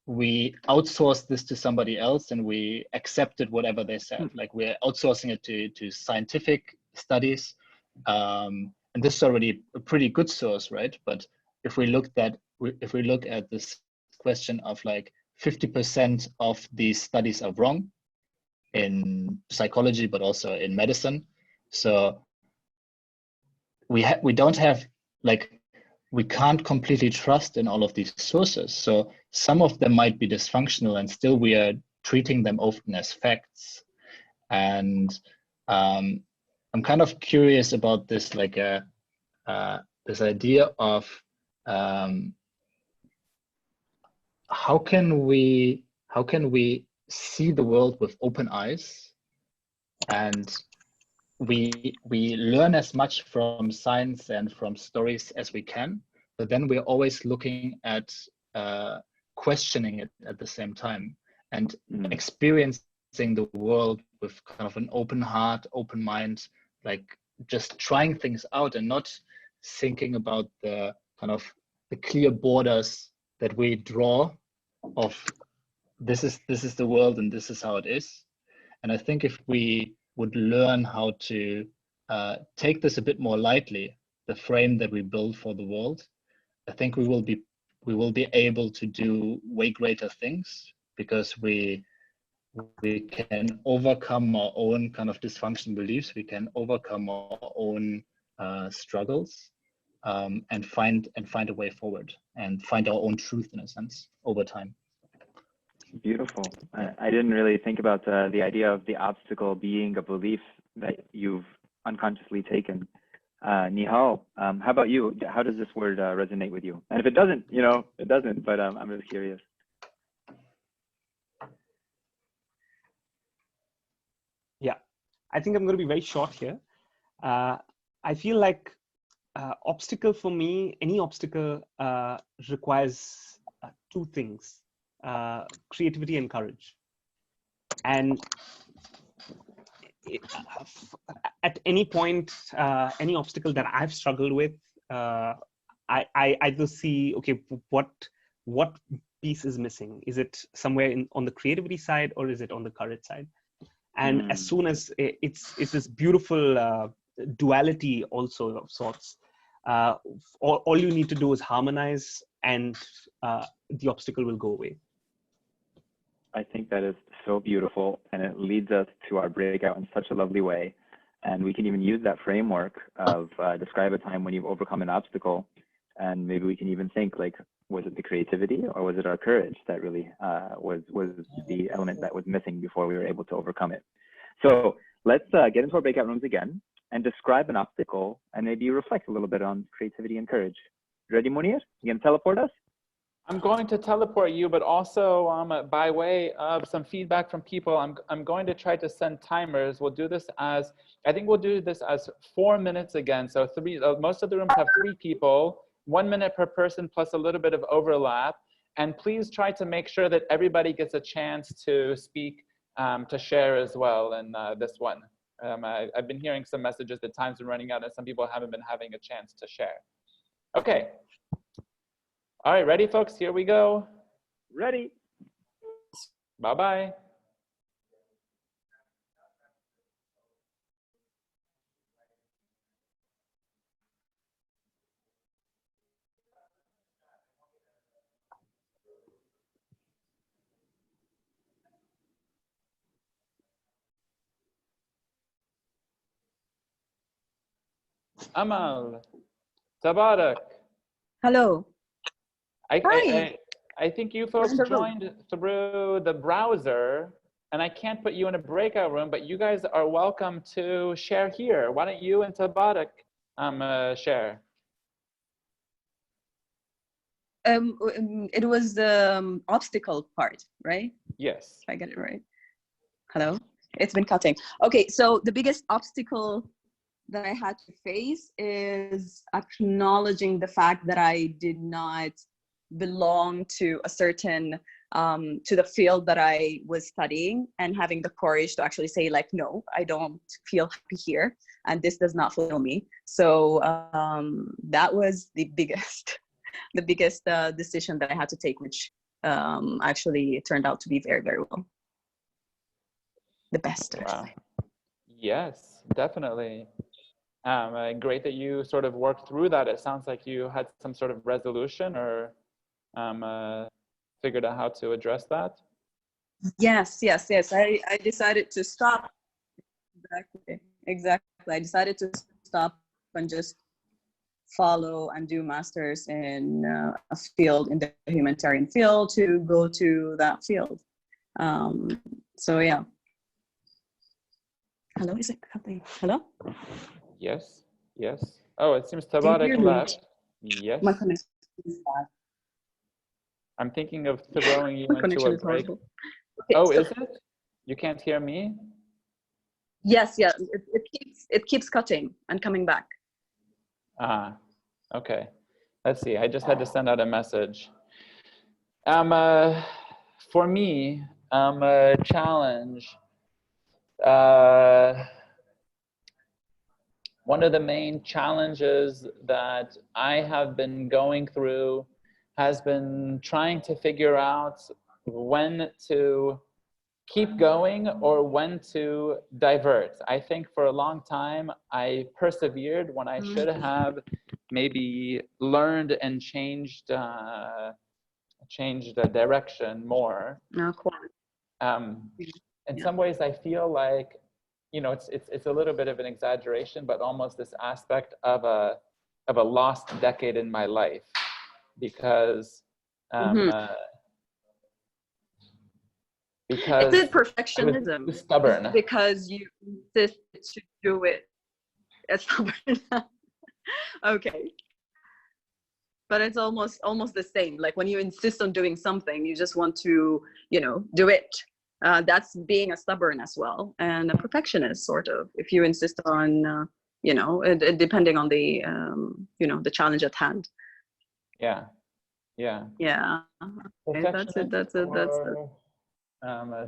we outsourced this to somebody else and we accepted whatever they said. Like we're outsourcing it to scientific studies, and this is already a pretty good source, right? But if we look at this question of like 50% of these studies are wrong in psychology, but also in medicine. So we don't have, like, we can't completely trust in all of these sources. So some of them might be dysfunctional and still we are treating them often as facts. And I'm kind of curious about this, like this idea of how can we see the world with open eyes, and we learn as much from science and from stories as we can, but then we're always looking at questioning it at the same time and experiencing the world with kind of an open heart, open mind, like just trying things out and not thinking about the kind of the clear borders that we draw of this is the world and this is how it is. And I think if we would learn how to take this a bit more lightly, the frame that we build for the world, I think we will be able to do way greater things, because we can overcome our own kind of dysfunctional beliefs, we can overcome our own struggles, and find a way forward and find our own truth in a sense over time. Beautiful. I didn't really think about the idea of the obstacle being a belief that you've unconsciously taken. Nihal, how about you? How does this word resonate with you? And if it doesn't, it doesn't, but I'm just curious. Yeah, I think I'm going to be very short here. I feel like obstacle for me, any obstacle requires two things. Creativity and courage. And at any point, any obstacle that I've struggled with, I either see, okay, what piece is missing? Is it somewhere on the creativity side, or is it on the courage side? And as soon as it's this beautiful duality also of sorts, all you need to do is harmonize, and the obstacle will go away. I think that is so beautiful, and it leads us to our breakout in such a lovely way. And we can even use that framework of describe a time when you've overcome an obstacle, and maybe we can even think, like, was it the creativity or was it our courage that really was the element that was missing before we were able to overcome it? So let's get into our breakout rooms again and describe an obstacle and maybe reflect a little bit on creativity and courage. Ready, Munir? You gonna teleport us? I'm going to teleport you, but also by way of some feedback from people, I'm going to try to send timers. We'll do this as, I think we'll do this as 4 minutes again. So most of the rooms have 3 people, 1 minute per person plus a little bit of overlap. And please try to make sure that everybody gets a chance to speak, to share as well in this one. I've been hearing some messages that time's been running out and some people haven't been having a chance to share. Okay. All right, ready, folks? Here we go. Ready. Bye-bye. Amal, Tabarak. Hello. I think you folks joined through the browser, and I can't put you in a breakout room, but you guys are welcome to share here. Why don't you and Tabarak share? It was the obstacle part, right? Yes. If I get it right. Hello? It's been cutting. Okay, so the biggest obstacle that I had to face is acknowledging the fact that I did not belong to a certain to the field that I was studying, and having the courage to actually say like, no, I don't feel happy here, and this does not fulfill me. So that was the biggest decision that I had to take, which actually turned out to be very, very well. The best. Wow. Yes, definitely. Great that you sort of worked through that. It sounds like you had some sort of resolution, or figured out how to address that. Yes. I decided to stop. Exactly. I decided to stop and just follow and do masters in a field, in the humanitarian field, to go to that field. So yeah. Hello, is it happening? Hello? Yes. Oh, it seems Do you hear Tabarak me? left. Yes. My connection is bad. I'm thinking of throwing you My into connection a is break. horrible. Okay, Oh, so, is it? You can't hear me? yes, it keeps cutting and coming back. Ah, okay. Let's see. I just had to send out a message. For me, a challenge. One of the main challenges that I have been going through has been trying to figure out when to keep going or when to divert. I think for a long time I persevered when I should have maybe learned and changed the direction more. No, quite. In some ways I feel like, you know, it's a little bit of an exaggeration, but almost this aspect of a lost decade in my life, because because is it perfectionism? I was stubborn. Because you insist to do it. It's stubborn. Okay. But it's almost the same. Like when you insist on doing something, you just want to, you know, do it. That's being a stubborn as well, and a perfectionist, sort of. If you insist on, you know, depending on the, you know, the challenge at hand. Yeah. Okay, that's it.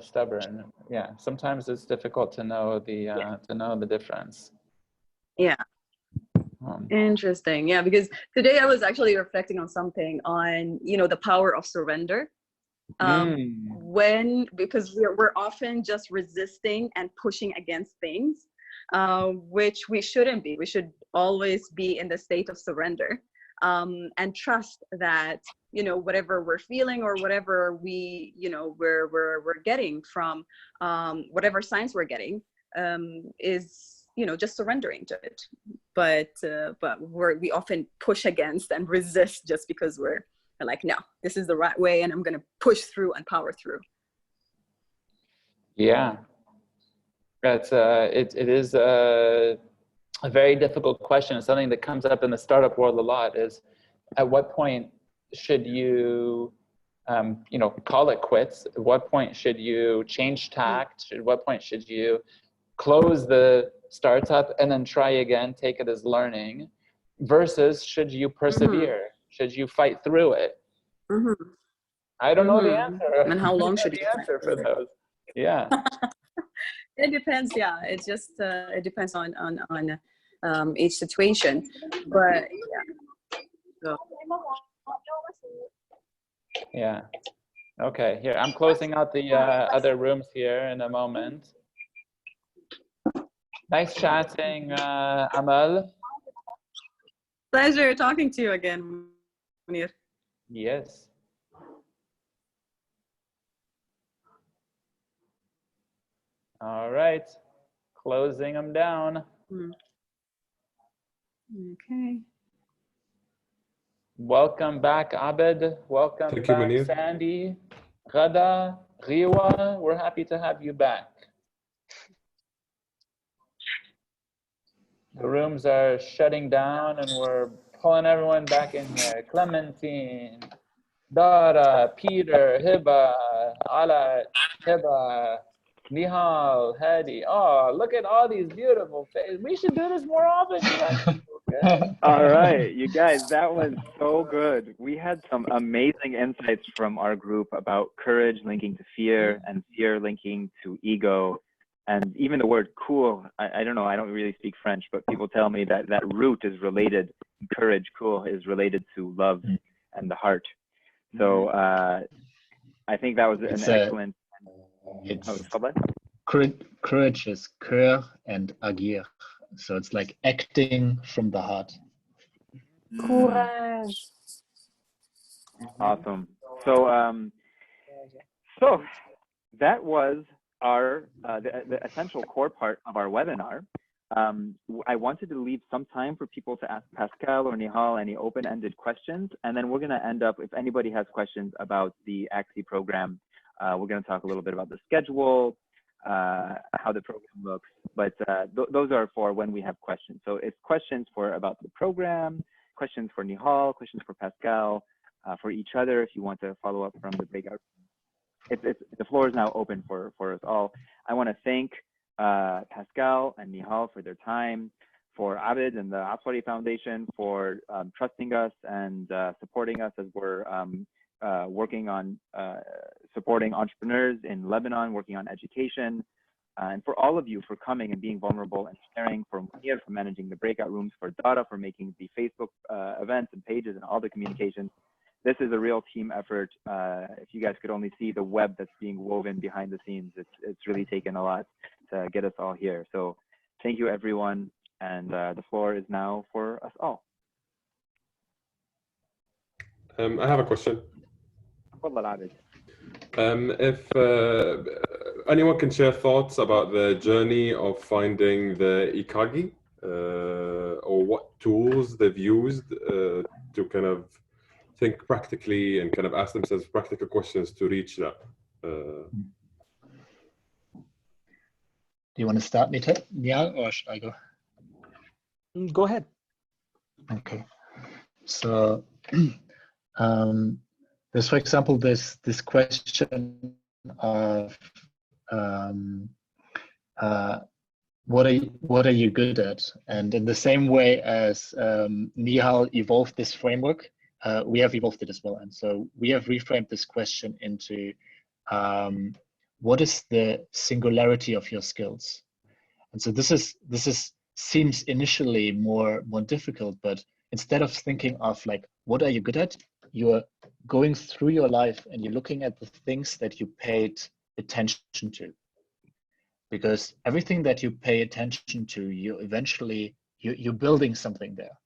Stubborn. Yeah. Sometimes it's difficult to know the difference. Yeah. Interesting. Yeah, because today I was actually reflecting on something on, you know, the power of surrender. Because we're often just resisting and pushing against things, which we shouldn't be. We should always be in the state of surrender, and trust that, you know, whatever we're feeling or whatever we, you know, we're getting from whatever signs we're getting, is, you know, just surrendering to it. But we often push against and resist just because we're like, no, this is the right way, and I'm going to push through and power through. Yeah, that's it is a very difficult question. It's something that comes up in the startup world a lot. Is at what point should you, you know, call it quits? At what point should you change tact? At what point should you close the startup and then try again, take it as learning? Versus should you persevere? Should you fight through it? I don't know the answer. And how long should you answer for those? Yeah. It depends. Yeah, it's just it depends on each situation. But yeah. So. Yeah. Okay. Here, I'm closing out the other rooms here in a moment. Nice chatting, Amal. Pleasure talking to you again, Munir. Yes. All right. Closing them down. Okay. Welcome back, Abed. Welcome Thank you, back, Munir. Sandy, Ghada, Riwa. We're happy to have you back. The rooms are shutting down and we're pulling everyone back in here. Clementine, Dara, Peter, Hiba, Ala, Hiba, Nihal, Hedy. Oh, look at all these beautiful faces. We should do this more often. You guys. Okay. All right, you guys, that was so good. We had some amazing insights from our group about courage linking to fear and fear linking to ego. And even the word cool, I don't know, I don't really speak French, but people tell me that that root is related, courage, cool, is related to love and the heart. So I think that was an excellent. It's spell that? courage is cœur and agir. So it's like acting from the heart. Courage. Awesome. So so that was our the essential core part of our webinar. I wanted to leave some time for people to ask Pascal or Nihal any open-ended questions, and then we're going to end up, if anybody has questions about the AXI program, we're going to talk a little bit about the schedule, how the program looks, but those are for when we have questions. So it's questions about the program, questions for Nihal, questions for Pascal, for each other if you want to follow up from the breakout. The floor is now open for us all. I want to thank Pascal and Nihal for their time, for Abid and the Asfari Foundation for trusting us and supporting us as we're working on supporting entrepreneurs in Lebanon, working on education, and for all of you for coming and being vulnerable and sharing, for Munir for managing the breakout rooms, for Dara for making the Facebook events and pages and all the communications. This is a real team effort. If you guys could only see the web that's being woven behind the scenes, it's really taken a lot to get us all here. So thank you, everyone. And the floor is now for us all. I have a question. If anyone can share thoughts about the journey of finding the Ikagi, or what tools they've used to kind of think practically and kind of ask themselves practical questions to reach that. Do you want to start, Nihal, or should I go? Go ahead. Okay. So there's, for example, this question of what are you good at? And in the same way as Nihal evolved this framework, we have evolved it as well. And so we have reframed this question into what is the singularity of your skills? And so this seems initially more difficult, but instead of thinking of like, what are you good at? You're going through your life and you're looking at the things that you paid attention to. Because everything that you pay attention to, you're building something there.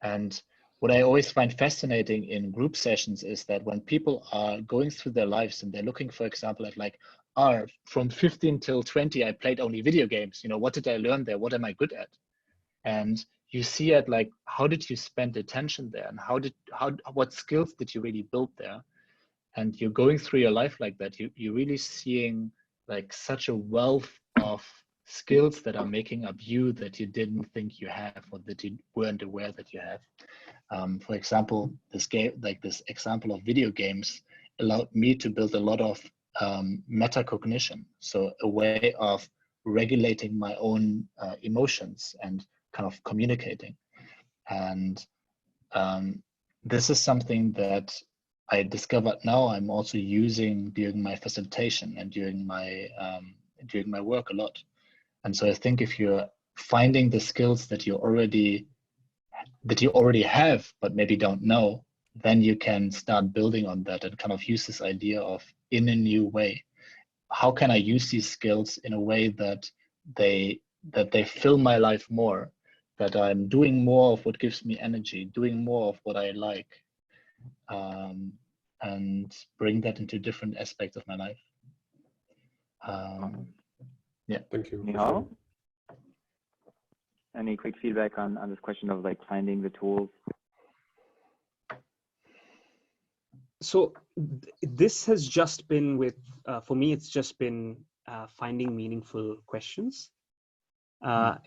And what I always find fascinating in group sessions is that when people are going through their lives and they're looking, for example, at like, from 15 till 20, I played only video games. You know, what did I learn there? What am I good at? And you see it like, how did you spend attention there? And what skills did you really build there? And you're going through your life like that. You're really seeing like such a wealth of skills that are making up you that you didn't think you have, or that you weren't aware that you have. For example, this example of video games allowed me to build a lot of metacognition. So a way of regulating my own emotions and kind of communicating. And this is something that I discovered now I'm also using during my facilitation and during my work a lot. And so I think if you're finding the skills that you already have, but maybe don't know, then you can start building on that and kind of use this idea of in a new way. How can I use these skills in a way that they fill my life more, that I'm doing more of what gives me energy, doing more of what I like, and bring that into different aspects of my life. Yeah. Thank you. Nihal? Any quick feedback on this question of like finding the tools? So this has just been for me, it's just been finding meaningful questions. I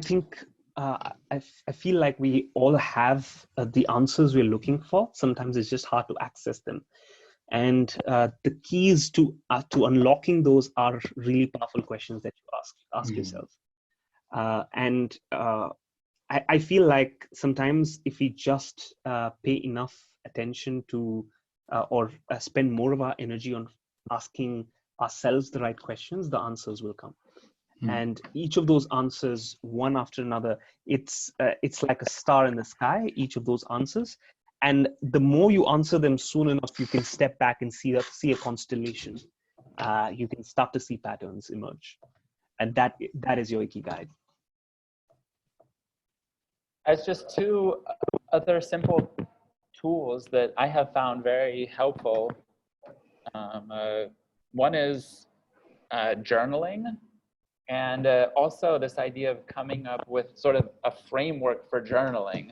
think I feel like we all have the answers we're looking for. Sometimes it's just hard to access them. And the keys to unlocking those are really powerful questions that you ask yourself. And I feel like sometimes if we just pay enough attention to or spend more of our energy on asking ourselves the right questions, the answers will come. And each of those answers, one after another, it's like a star in the sky, each of those answers. And the more you answer them soon enough, you can step back and see a constellation. You can start to see patterns emerge. And that is your Ikigai. As just two other simple tools that I have found very helpful. One is journaling, and also this idea of coming up with sort of a framework for journaling.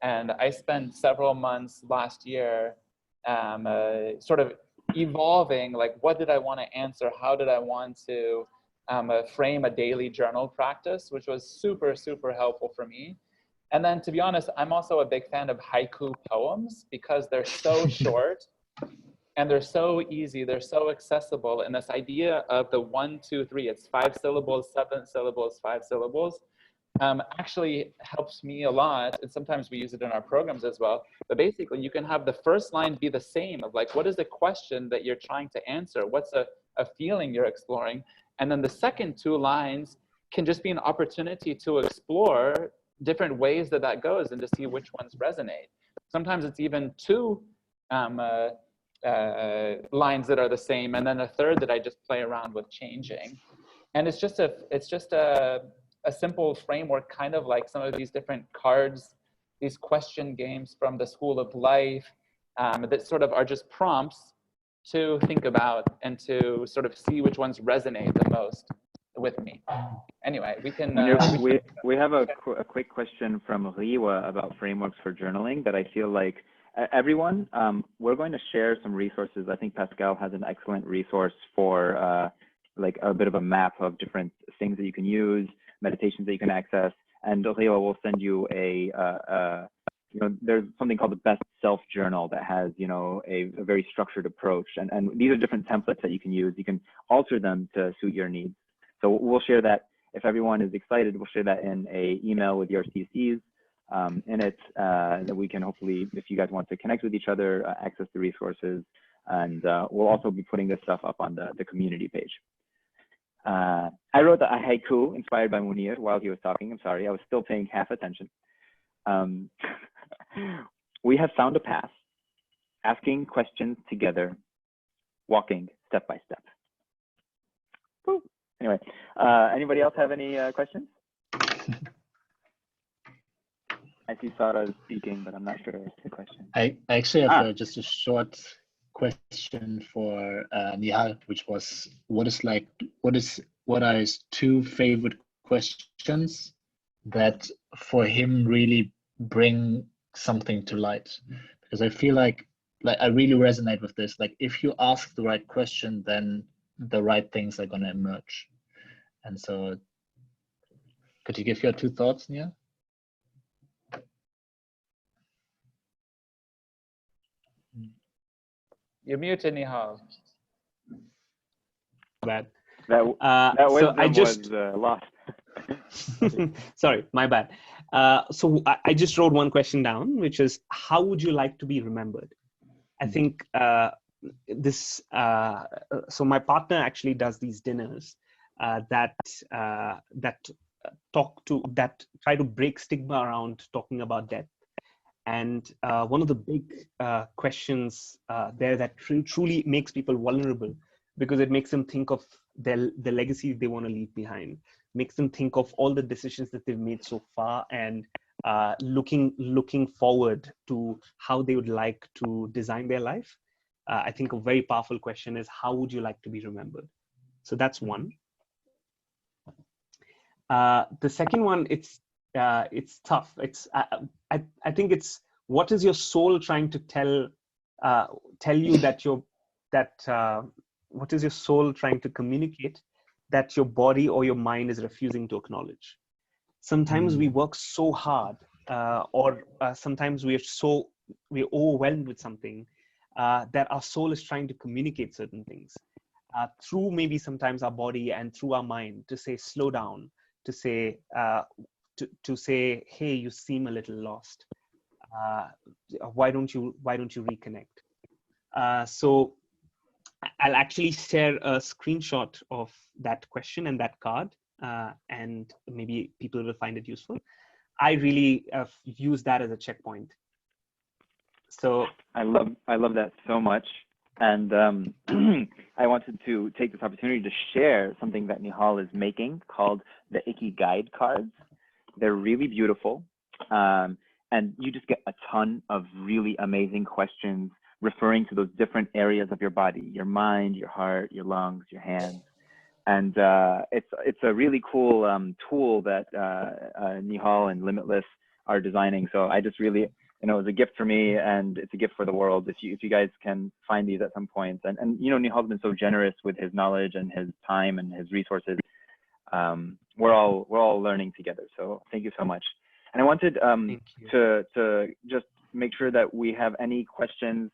And I spent several months last year sort of evolving, like, what did I want to answer? How did I want to frame a daily journal practice, which was super, super helpful for me. And then, to be honest, I'm also a big fan of haiku poems because they're so short and they're so easy, they're so accessible. And this idea of the 1, 2, 3, it's 5 syllables, 7 syllables, 5 syllables, actually helps me a lot. And sometimes we use it in our programs as well. But basically, you can have the first line be the same of like, what is the question that you're trying to answer? What's a feeling you're exploring? And then the second 2 lines can just be an opportunity to explore different ways that goes and to see which ones resonate. Sometimes it's even 2 lines that are the same, and then a third that I just play around with changing. And it's just a simple framework, kind of like some of these different cards, these question games from the School of Life that sort of are just prompts to think about and to sort of see which ones resonate the most with me. Anyway, we can. We have a quick question from Riwa about frameworks for journaling that I feel like everyone, we're going to share some resources. I think Pascal has an excellent resource for like a bit of a map of different things that you can use, meditations that you can access. And Riwa will send you there's something called the Best Self Journal that has, a very structured approach. And these are different templates that you can use. You can alter them to suit your needs. So we'll share that. If everyone is excited, we'll share that in an email with your CCs in it, that we can hopefully, if you guys want to connect with each other, access the resources. And we'll also be putting this stuff up on the community page. I wrote a haiku inspired by Munir while he was talking. I'm sorry, I was still paying half attention. We have found a path, asking questions together, walking step by step. Woo. Anyway, anybody else have any questions? I see Sarah speaking, but I'm not sure it's the question. I actually have just a short question for Nihal, which was, what are his 2 favorite questions that for him really bring something to light? Because I feel like I really resonate with this. Like, if you ask the right question, then the right things are going to emerge. And so, could you give your 2 thoughts, Nia? You're muted, Nihal. Bad. That so I just was lost. Sorry, my bad. So I just wrote one question down, which is, how would you like to be remembered? I think so my partner actually does these dinners that try to break stigma around talking about death. And one of the big questions there that truly makes people vulnerable, because it makes them think of the legacy they want to leave behind, makes them think of all the decisions that they've made so far, and looking forward to how they would like to design their life. I think a very powerful question is, how would you like to be remembered? So that's one. The second one, it's tough. I think it's, what is your soul trying to tell you what is your soul trying to communicate that your body or your mind is refusing to acknowledge? Sometimes we work so hard, or sometimes we're overwhelmed with something, that our soul is trying to communicate certain things through maybe sometimes our body and through our mind, to say slow down, to say to say, hey, you seem a little lost. Why don't you reconnect? So I'll actually share a screenshot of that question and that card, and maybe people will find it useful. I really use that as a checkpoint. So I love that so much. And I wanted to take this opportunity to share something that Nihal is making called the Icky Guide cards. They're really beautiful. And you just get a ton of really amazing questions referring to those different areas of your body, your mind, your heart, your lungs, your hands. And it's a really cool tool that Nihal and Limitless are designing. So I just really, it was a gift for me, and it's a gift for the world if you guys can find these at some point. And Nihal's been so generous with his knowledge and his time and his resources. We're all learning together. So thank you so much. And I wanted to just make sure that we have any questions.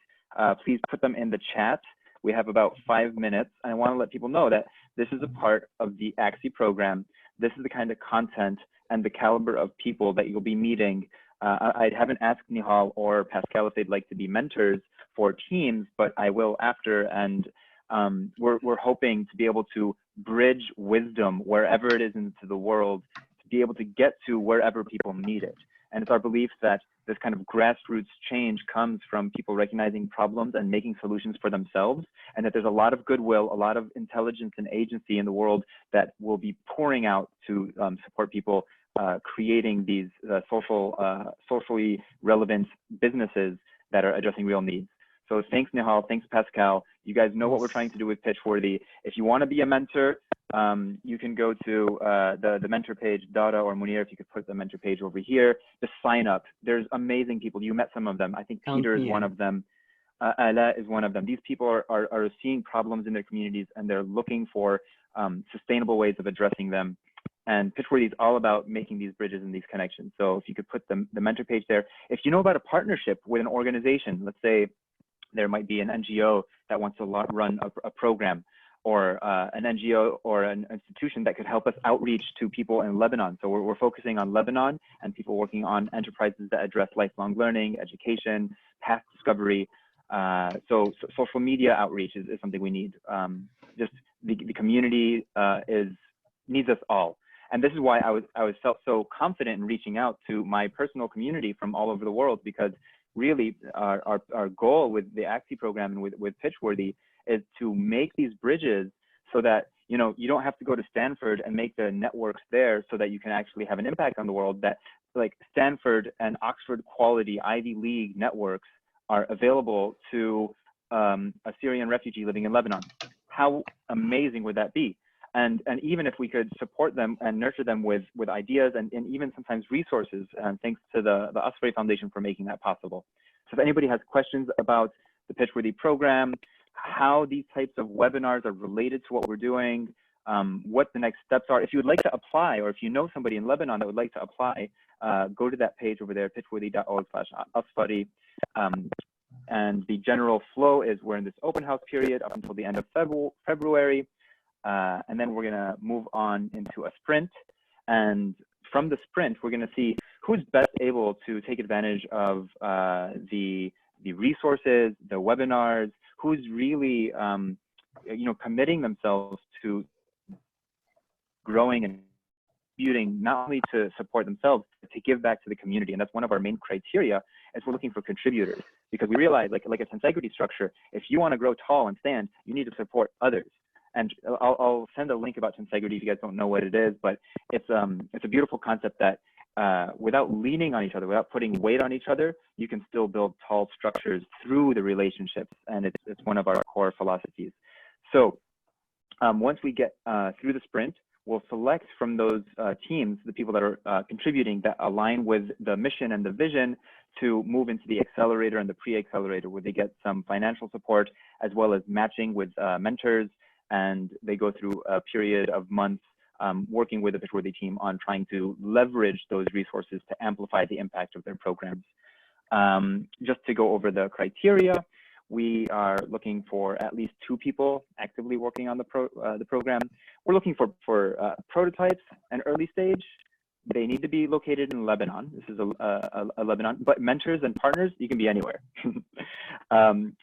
Please put them in the chat. We have about 5 minutes. And I want to let people know that this is a part of the AXI program. This is the kind of content and the caliber of people that you'll be meeting. I haven't asked Nihal or Pascal if they'd like to be mentors for teams, but I will after. And we're hoping to be able to bridge wisdom wherever it is into the world, to be able to get to wherever people need it. And it's our belief that this kind of grassroots change comes from people recognizing problems and making solutions for themselves, and that there's a lot of goodwill, a lot of intelligence and agency in the world that will be pouring out to support people creating these socially relevant businesses that are addressing real needs. So thanks, Nihal. Thanks, Pascal. You guys know what we're trying to do with Pitchworthy. If you want to be a mentor, you can go to the mentor page, Dada or Munir, if you could put the mentor page over here. Just sign up. There's amazing people. You met some of them. I think Peter is one of them. Ala is one of them. These people are seeing problems in their communities, and they're looking for sustainable ways of addressing them. And Pitchworthy is all about making these bridges and these connections. So if you could put the mentor page there. If you know about a partnership with an organization, let's say there might be an NGO that wants to run a program, or an NGO or an institution that could help us outreach to people in Lebanon. So we're focusing on Lebanon and people working on enterprises that address lifelong learning, education, path discovery. So social media outreach is something we need. Just the community needs us all. And this is why I felt so confident in reaching out to my personal community from all over the world, because really our goal with the AXI program and with Pitchworthy is to make these bridges so that you don't have to go to Stanford and make the networks there, so that you can actually have an impact on the world. That like Stanford and Oxford quality Ivy League networks are available to a Syrian refugee living in Lebanon. How amazing would that be? And even if we could support them and nurture them with ideas and even sometimes resources, and thanks to the Asfari Foundation for making that possible. So if anybody has questions about the Pitchworthy program, how these types of webinars are related to what we're doing, what the next steps are. If you would like to apply, or if you know somebody in Lebanon that would like to apply, go to that page over there, pitchworthy.org/Asfari. And the general flow is we're in this open house period up until the end of February. And then we're going to move on into a sprint. And from the sprint, we're going to see who's best able to take advantage of the resources, the webinars, who's really committing themselves to growing and contributing, not only to support themselves, but to give back to the community. And that's one of our main criteria, is we're looking for contributors, because we realize like a tensegrity structure, if you want to grow tall and stand, you need to support others. And I'll send a link about tensegrity if you guys don't know what it is, but it's a beautiful concept that without leaning on each other, without putting weight on each other, you can still build tall structures through the relationships. And it's one of our core philosophies. So once we get through the sprint, we'll select from those teams the people that are contributing that align with the mission and the vision to move into the accelerator and the pre-accelerator, where they get some financial support as well as matching with mentors. And they go through a period of months working with the Pitchworthy team on trying to leverage those resources to amplify the impact of their programs. Just to go over the criteria, We are looking for at least 2 people actively working on the program. We're looking for prototypes and early stage. They need to be located in Lebanon. This is a Lebanon, but mentors and partners, you can be anywhere.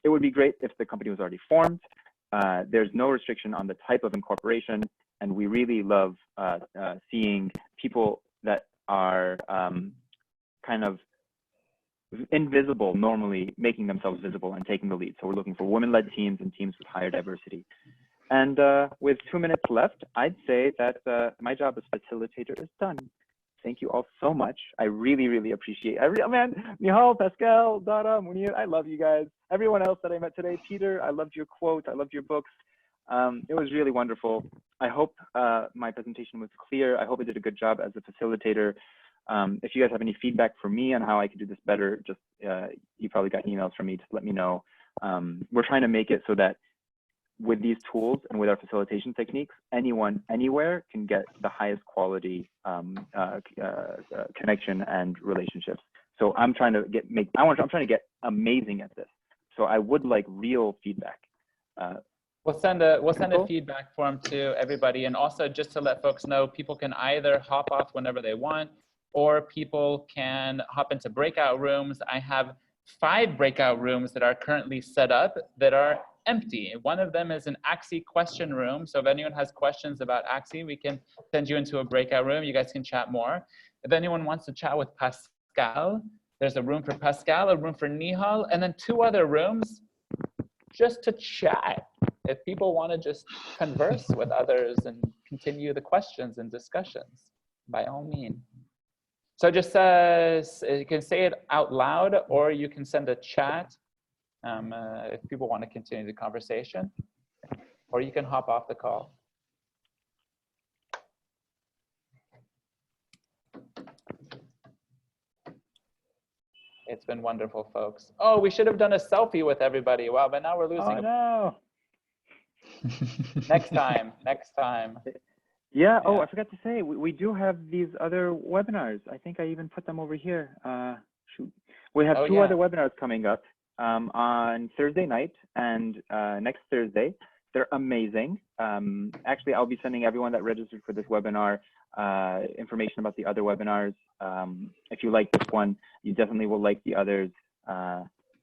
It would be great if the company was already formed. There's no restriction on the type of incorporation, and we really love seeing people that are kind of invisible normally making themselves visible and taking the lead. So we're looking for women-led teams and teams with higher diversity. And with 2 minutes left, I'd say that my job as facilitator is done. Thank you all so much. I really, really appreciate Nihal, Pascal, Dara, Munir, I love you guys. Everyone else that I met today, Peter, I loved your quote, I loved your books. It was really wonderful. I hope my presentation was clear. I hope I did a good job as a facilitator. If you guys have any feedback for me on how I could do this better, just you probably got emails from me, just let me know. We're trying to make it so that with these tools and with our facilitation techniques, anyone, anywhere can get the highest quality connection and relationships. So I'm trying to I'm trying to get amazing at this. So I would like real feedback. We'll send a feedback form to everybody, and also just to let folks know, people can either hop off whenever they want, or people can hop into breakout rooms. I have 5 breakout rooms that are currently set up that are empty. One of them is an Axie question room. So if anyone has questions about Axie, we can send you into a breakout room. You guys can chat more. If anyone wants to chat with Pascal, there's a room for Pascal, a room for Nihal, and then 2 other rooms just to chat. If people want to just converse with others and continue the questions and discussions, by all means. So just you can say it out loud, or you can send a chat if people want to continue the conversation, or you can hop off the call. It's been wonderful, folks. Oh, we should have done a selfie with everybody. Wow, but now we're losing. Oh, no. Next time, next time. Yeah. Oh, I forgot to say, we do have these other webinars. I think I even put them over here. Shoot. We have 2 other webinars coming up on Thursday night and next Thursday. They're amazing. Actually, I'll be sending everyone that registered for this webinar information about the other webinars. If you like this one, you definitely will like the others.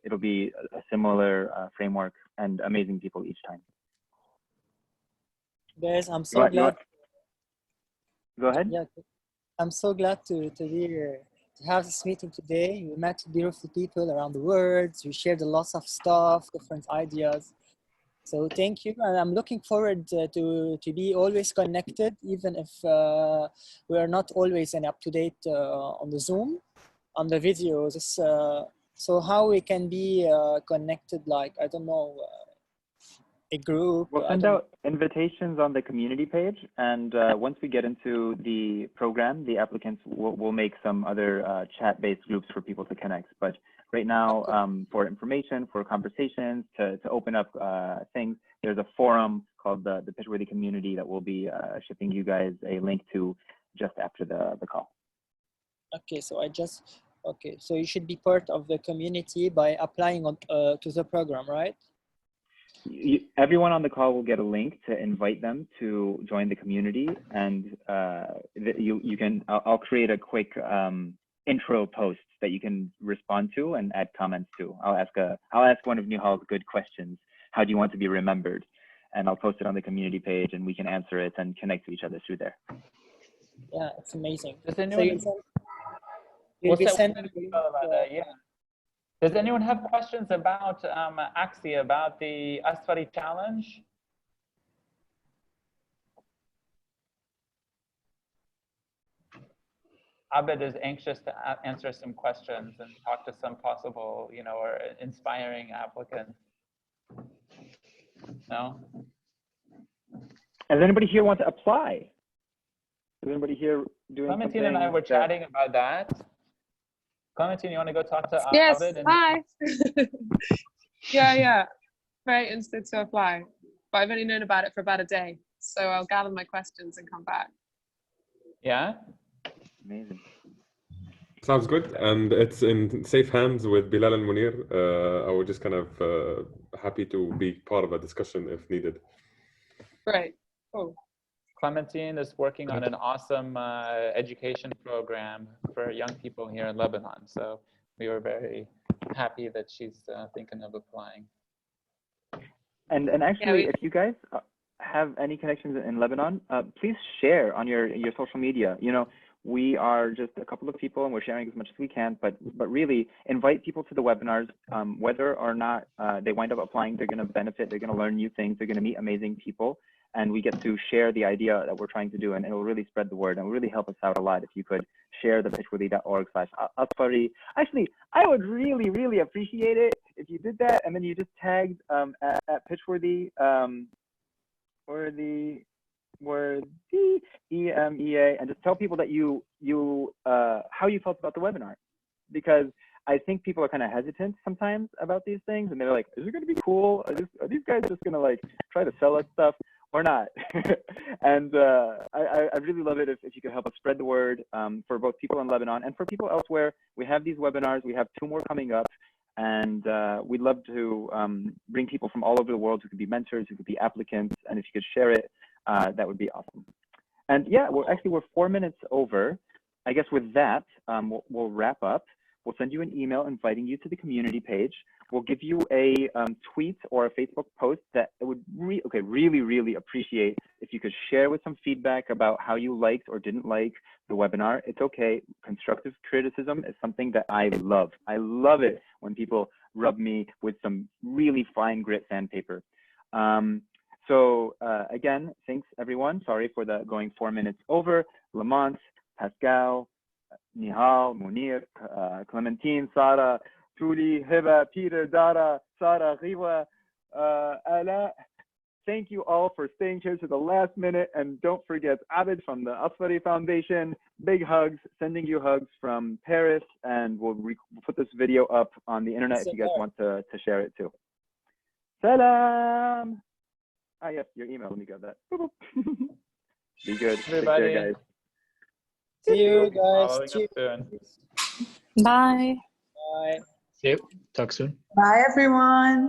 It'll be a similar framework and amazing people each time. Guys, I'm so glad. Go ahead. Yeah, I'm so glad to have this meeting today. We met beautiful people around the world. We shared a lot of stuff, different ideas. So thank you, and I'm looking forward to be always connected, even if we are not always up to date on the Zoom, on the videos. So how we can be connected, like, I don't know, a group. We'll send out invitations on the community page, and once we get into the program, the applicants will make some other chat-based groups for people to connect. But right now, for information, for conversations, to open up things, there's a forum called the Pitchworthy Community that we'll be shipping you guys a link to just after the call. Okay, so so you should be part of the community by applying to the program, right? Everyone on the call will get a link to invite them to join the community, and you can. I'll create a quick intro post that you can respond to and add comments to. I'll ask one of Nihal's good questions. How do you want to be remembered? And I'll post it on the community page, and we can answer it and connect to each other through there. Yeah, it's amazing. Does anyone? Does anyone have questions about Axie, about the Asfari challenge? Abed is anxious to answer some questions and talk to some possible, or inspiring applicants. No? Does anybody here want to apply? Is anybody here doing something? Clementine and I were chatting about that. Clementine, you want to go talk to Yes, Abed? hi. Yeah. Very interested to apply. But I've only known about it for about a day. So I'll gather my questions and come back. Yeah? Amazing. Sounds good, and it's in safe hands with Bilal and Munir. I was just kind of happy to be part of a discussion if needed. Great. Cool. Clementine is working on an awesome education program for young people here in Lebanon. So we were very happy that she's thinking of applying. And actually, if you guys have any connections in Lebanon, please share on your social media. You know, we are just a couple of people and we're sharing as much as we can, but really invite people to the webinars. Whether or not they wind up applying, they're going to benefit, they're going to learn new things, they're going to meet amazing people, and we get to share the idea that we're trying to do, and it will really spread the word and will really help us out a lot if you could share the pitchworthy.org/Asfari. Actually, I would really, really appreciate it if you did that, and then you just tagged at Pitchworthy EMEA, and just tell people that how you felt about the webinar, because I think people are kind of hesitant sometimes about these things, and they're like, is it going to be cool? Are these guys just going to like try to sell us stuff or not? And I really love it if you could help us spread the word for both people in Lebanon and for people elsewhere. We have these webinars. We have 2 more coming up. And we'd love to bring people from all over the world who could be mentors, who could be applicants. And if you could share it, that would be awesome. And yeah, we're 4 minutes over. I guess with that, we'll wrap up. We'll send you an email inviting you to the community page. We'll give you a tweet or a Facebook post that it would really, really appreciate if you could share with some feedback about how you liked or didn't like the webinar. It's okay. Constructive criticism is something that I love. I love it when people rub me with some really fine grit sandpaper. So again, thanks everyone. Sorry for the going 4 minutes over. Lamont, Pascal, Nihal, Munir, Clementine, Sarah, Tuli, Hiba, Peter, Dara, Sarah, Riwa, Ala. Thank you all for staying here to the last minute. And don't forget Abid from the Asfari Foundation. Big hugs, sending you hugs from Paris. And we'll put this video up on the internet if you guys want to share it too. Salam. Ah, yes, your email. Let me get that. Be good. Everybody. Take care, guys. See you guys. Bye. Bye. See you. Talk soon. Bye, everyone.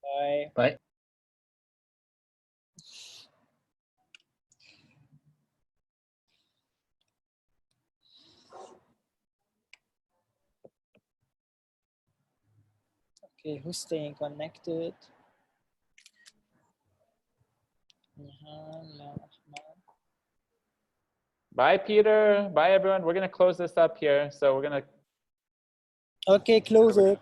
Bye. Bye. Okay, who's staying connected? Bye, Peter. Bye, everyone. We're going to close this up here. So we're going to. Okay, close it.